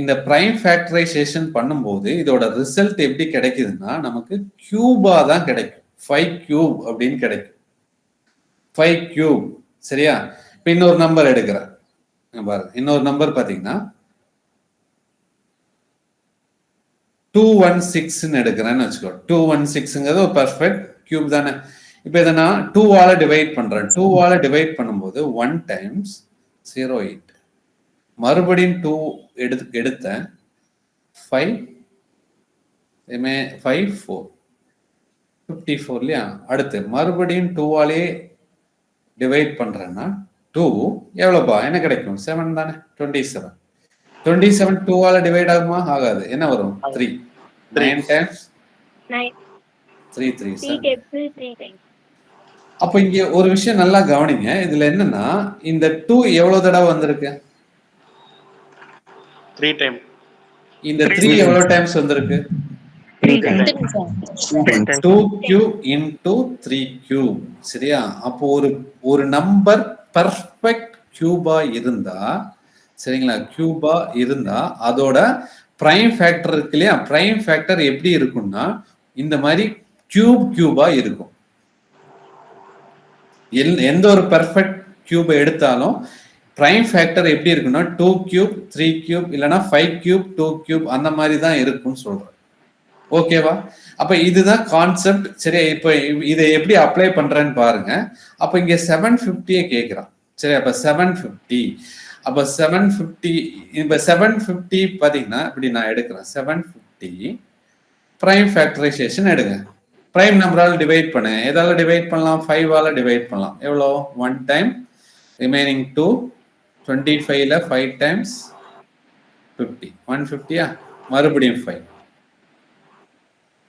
இந்த பிரைம் ஃபேக்டரைசேஷன் பண்ணும்போது இதோட ரிசல்ட் எப்படி கிடைக்குதுன்னா, நமக்கு கியூபா தான் கிடைக்கும். 5 கியூப் அப்படின்னு கிடைக்கும். 5 கியூப். சரியா? இப்ப இன்னொரு நம்பர் எடுக்கிறேன் பாருங்க. இன்னொரு நம்பர் பாத்தீங்கன்னா 216 எடுக்கிறேன்னு வச்சுக்கோ. 216ங்கிறது ஒரு பெர்ஃபெக்ட் கியூப் தானே? இப்ப இதை நான் 2ஆல டிவைட் பண்றேன். 2ஆல டிவைட் பண்ணும்போது 1 டைம்ஸ் 08. மறுபடியும் 2 எடுத்தேன். 5 5 4 54 இல்லையா? அடுத்து மறுபடியும் 2ஆலே டிவைட் பண்றேன்னா 2 எவ்வளவுப்பா? என்ன கிடைக்கும்? 7 தானே? 27. 27 2ஆல டிவைட் ஆகுமா? ஆகாது. என்ன வரும்? 3. 9 டைம்ஸ் 9 3 3 3 tables 3 times. அப்ப இங்க ஒரு விஷயம் நல்லா கவனிங்க. இதுல என்னன்னா, இந்த 2 எவ்வளவு தடவை வந்திருக்கு? 3 டைம். இந்த 3 எவ்வளவு டைம்ஸ் வந்திருக்கு? 3 times. 2 cube into 3 cube. சரியா? அப்போ ஒரு நம்பர் பெர்ஃபெக்ட் கியூபா இருந்தா, சரிங்களா? கியூபா இருந்தா அதோட பிரைம் ஃபேக்டர் இருக்கு இல்லையா? பிரைம் ஃபேக்டர் எப்படி இருக்கும்னா இந்த மாதிரி கியூபா இருக்கும். எந்த ஒரு பெர்ஃபெக்ட் கியூபை எடுத்தாலும் பிரைம் ஃபேக்டர் எப்படி இருக்குன்னா 2 கியூப் 3 கியூப் இல்லைன்னா 5 கியூப் 2 கியூப் அந்த மாதிரி தான் இருக்கும்னு சொல்றேன். ஓகேவா? அப்ப இதுதான் கான்செப்ட். சரியா? இப்ப இதை எப்படி அப்ளை பண்றேன்னு பாருங்க. அப்ப இங்க 750 கேட்கிறான். சரி, அப்ப 750. அப்ப 750 இப்ப 750 பாத்தீங்கன்னா இப்படி நான் எடுக்கிறேன். 750 பிரைம் ஃபேக்டரைசேஷன் எடுங்க. பிரைம் நம்பரால் டிவைட் பண்ணு. எதால டிவைட் பண்ணலாம்? 5ஆல டிவைட் பண்ணலாம். எவ்வளோ? 1 டைம் ரிமைனிங் 2 25ல 5 டைம்ஸ் 50 150. மறுபடியும் 5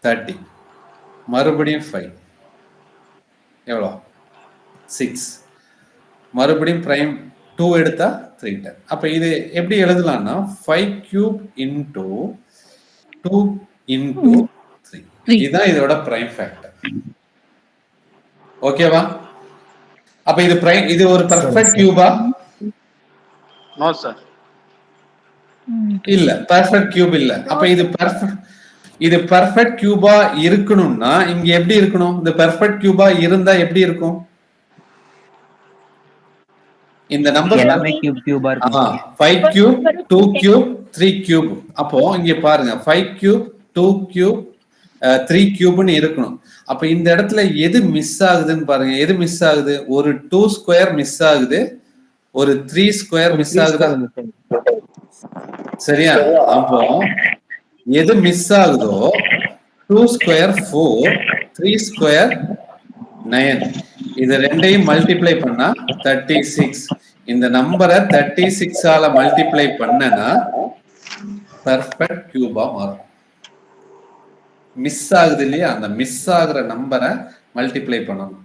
30. மறுபடியும் 5 எவ்வளோ? 6. மறுபடியும் பிரைம் 2 எடுத்தா 3 டைம். அப்ப இது எப்படி எழுதலாம்னா 5 கியூப் இன்டு 2 இன்டு 3. இதுதான் இதோட பிரைம் ஃபேக்டர். ஓகேவா? அப்ப இது ஒரு பெர்ஃபெக்ட் கியூபா? No sir. இல்ல, பெர்ஃபெக்ட் கியூப் இல்ல. அப்ப இது பெர்ஃபெக்ட் கியூபா இருக்கணும்னா இங்க எப்படி இருக்கணும்? இந்த பெர்ஃபெக்ட் கியூபா இருந்தா எப்படி இருக்கும்? இந்த நம்பர் எல்லாமே கியூபா இருக்கு. 5 கியூப், 2 கியூப், 3 கியூப். அப்போ இங்க பாருங்க 5 கியூப், 2 கியூப், 3 கியூப்னு இருக்கணும். அப்ப இந்த இடத்துல எது மிஸ் ஆகுதுன்னு பாருங்க. எது மிஸ் ஆகுது? ஒரு 2 ஸ்கொயர் மிஸ் ஆகுது, ஒரு 3 ஸ்கொயர் மிஸ் ஆகுதா? சரியா? அப்போ எது மிஸ் ஆகுதோ 2 ஸ்கொயர் 4, 3 ஸ்கொயர் 9. இது ரெண்டையும் மல்டிப்ளை பண்ணா 36. இந்த நம்பரை 36 ஆல மல்டிப்ளை பண்ணனா பெர்ஃபெக்ட் கியூபா மாறும். மிஸ் ஆகுது இல்லையா? அந்த மிஸ் ஆகுற நம்பரை மல்டிப்ளை பண்ணணும்.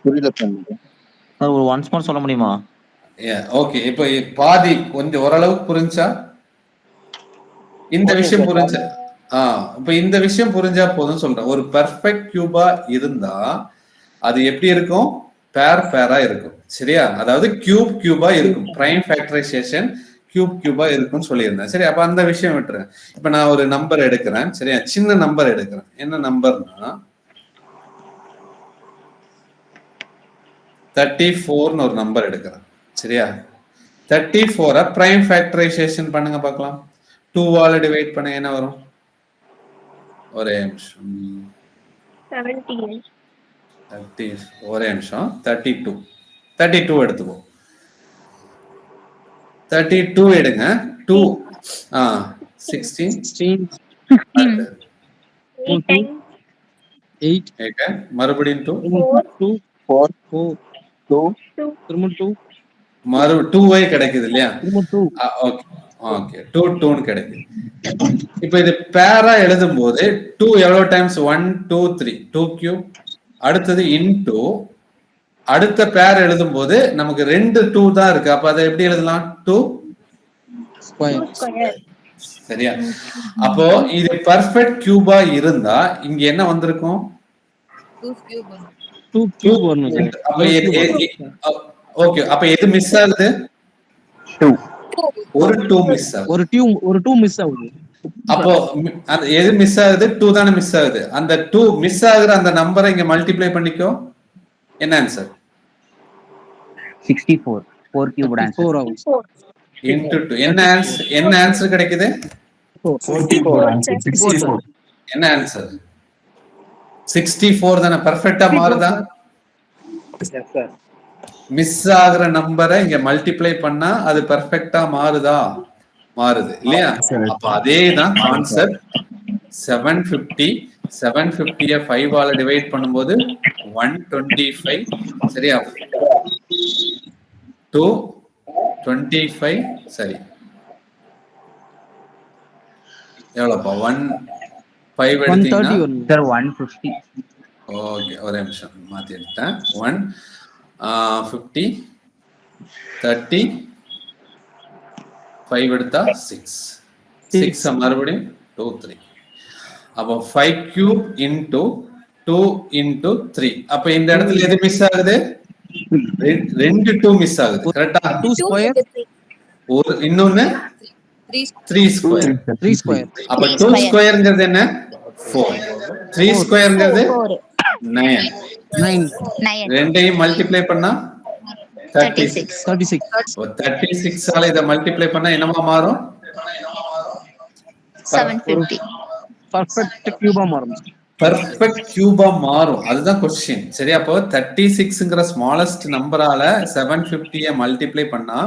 புரியல. ஒரு ஒன்ஸ் மோர் சொல்ல முடியுமா? ஓகே, இப்போ பாதி கொஞ்சம் ஓரளவுக்கு புரிஞ்சா? இந்த விஷயம் புரிஞ்சா? இப்ப இந்த விஷயம் புரிஞ்சா போதும் சொல்றேன். ஒரு பெர்ஃபெக்ட் கியூபா இருந்தா அது எப்படி இருக்கும்? பேரா இருக்கும். சரியா? அதாவது கியூபா இருக்கும். பிரைம் ஃபேக்டரைசேஷன் கியூபா இருக்கும்னு சொல்லியிருந்தேன். சரி, அப்ப அந்த விஷயம் விட்டுறேன். இப்ப நான் ஒரு நம்பர் எடுக்கிறேன். சரியா? சின்ன நம்பர் எடுக்கிறேன். என்ன நம்பர்னா 34ன்னு ஒரு நம்பர் எடுக்கிறேன். சரியா? 34 பிரைம் ஃபேக்டரைசேஷன் பண்ணுங்க பார்க்கலாம். 2ஆல டிவைட் பண்ண என்ன வரும்? ஒரே நிமிஷம். 32 எடுத்துக்கோ. 32 எடுங்க. 2 16 8 மறுபடியும் 2 2 கிடைக்குது இல்லையா? ஓகே 2 கிடைக்குது. இப்ப இது பேரா எழுதும் போது 2 எவ்வளவு டைம்ஸ்? 1 2 3 2 கியூப். அடுத்தது இன்டூ அடுத்த பேர் எழுதும் போது நமக்கு 2 2 தான் இருக்கு. அப்ப அதை எப்படி எழுதலாம்? 2 ஸ்கொயர். சரியா? அப்போ இது பெர்ஃபெக்ட் கியூபா இருந்தா இங்க என்ன வந்திருக்கும்? 2 கியூப் வரணும். ஓகே, அப்ப எது மிஸ் ஆகுது? 2. ஒரு 2 மிஸ் ஆகுது. ஒரு 2 மிஸ் ஆகுது. அப்போ எது மிஸ் ஆகுது? 2 தானே மிஸ் ஆகுது. அந்த 2 மிஸ் ஆகுற அந்த நம்பரை இங்க மல்டிப்ளை பண்ணிக்கோ. என்ன ஆன்சர்? 64. 4 cube answer. into 2. என்ன ஆன்சர் கிடைக்குது? 64. என்ன ஆன்சர்? 64 தானே. பெர்ஃபெக்ட்டா மாறுதா? மிஸ் ஆகுற நம்பரை இங்க மல்டிப்ளை பண்ணா அது பெர்ஃபெக்ட்டா மாறுதா? மாறுது இல்லையா? அப்ப அதே தான் கான்செப்ட். 750 5 ஆல டிவைட் பண்ணும்போது 125. சரியா? 225. சரி, எவ்வளவுப்பா? 5 எடுத்தீங்கன்னா சார் 150. ஓகே, ஒரே நிமிஷம் மாத்தி எடுத்தேன். 150 30 5 எடுத்தா 6 மறுபடியும் 2 3. அப்போ 5 கியூப் இன்டூ 2 இன்டூ 3. அப்ப இந்த இடத்துல எது மிஸ் ஆகுது? 2 2 மிஸ் ஆகுது. கரெக்டா? 2 ஸ்கொயர். ஒரு இன்னொன்னு 3 ஸ்கொயர். அப்ப 2 ஸ்கொயர்ங்கிறது என்ன? 4. 3 ஸ்கொயர்ங்கிறது 9. ரெண்டையும் மல்டிப்ளை பண்ணா 36. 36 ஆல இத மல்டிப்ளை பண்ணா என்னமா மாறும்? 750. பெர்ஃபெக்ட் கியூபா மாறும். பெர்ஃபெக்ட் கியூபா மாறும். அதுதான் क्वेश्चन. சரி, அப்போ 36ங்கற ஸ்மாலஸ்ட் நம்பரால 750 மல்டிப்ளை பண்ணா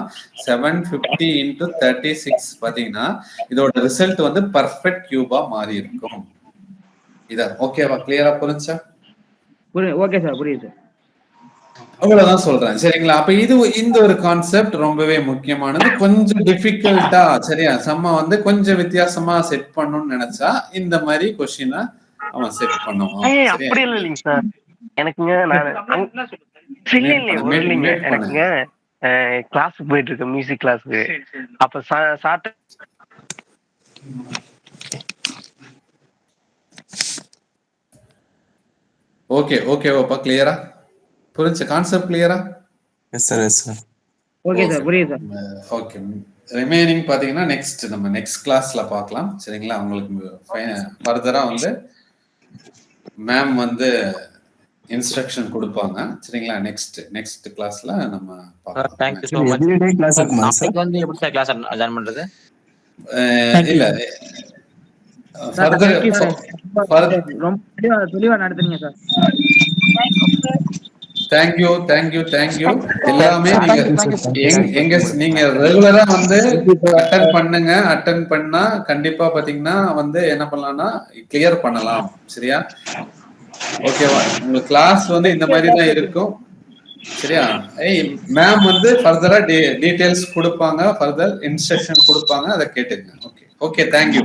750 into 36 பாத்தீங்கன்னா இதோட ரிசல்ட் வந்து பெர்ஃபெக்ட் கியூபா மாறி இருக்கும். இத ஓகேவா? கிளியரா புரிஞ்சா? ஓகே சார், புரியுது சார். அவ்வளவுதான் சொல்றேன். சரிங்களா? அப்ப இது இந்த ஒரு கான்செப்ட் ரொம்பவே முக்கியமானது. கொஞ்சம் டிஃபிகல்ட்டா சரியா சம்ம வந்து கொஞ்சம் வித்தியாசமா செட் பண்ணணும்னு நினைச்சா இந்த மாதிரி கொஸ்டினை அவன் செட் பண்ணுவான். அப்படி இல்லைங்க சார். எனக்குங்க எனக்குங்க கிளாஸுக்கு போயிட்டு இருக்கேன், மியூசிக் கிளாஸுக்கு. அப்ப ஓகே ஓகேவாப்பா, கிளியரா புரிஞ்சு கான்செப்ட் கிளியரா? Yes sir yes sir. Okay sir, புரியுது சார். ஓகே, ரிமைனிங் பாத்தீங்கன்னா நம்ம நெக்ஸ்ட் கிளாஸ்ல பார்க்கலாம். சரிங்களா? உங்களுக்கு ஃபர்தரா வந்து மேம் வந்து இன்ஸ்ட்ரக்ஷன் கொடுப்பாங்க. சரிங்களா? நெக்ஸ்ட் கிளாஸ்ல நம்ம பார்க்கலாம். Thank you so much. Everyday class இருக்குமா சார்? நாளைக்கு வந்து எப்படி சார் கிளாஸ் ஜாயின் பண்றது? இல்ல ஃபர்தர் ரொம்ப தெளிவா நடத்துறீங்க சார். தேங்க்யூ. எல்லாமே நீங்க ரெகுலரா வந்து அட்டன் பண்ணா கண்டிப்பா பாத்தீங்கன்னா வந்து என்ன பண்ணலாம்னா கிளியர் பண்ணலாம். சரியா? ஓகேவா? உங்க கிளாஸ் வந்து இந்த மாதிரி தான் இருக்கும். சரியா? மேம் வந்து ஃபர்தரா டீடைல்ஸ் கொடுப்பாங்க, ஃபர்தர் இன்ஸ்ட்ரக்ஷன் கொடுப்பாங்க, அதை கேட்டுங்க. Okay, thank you.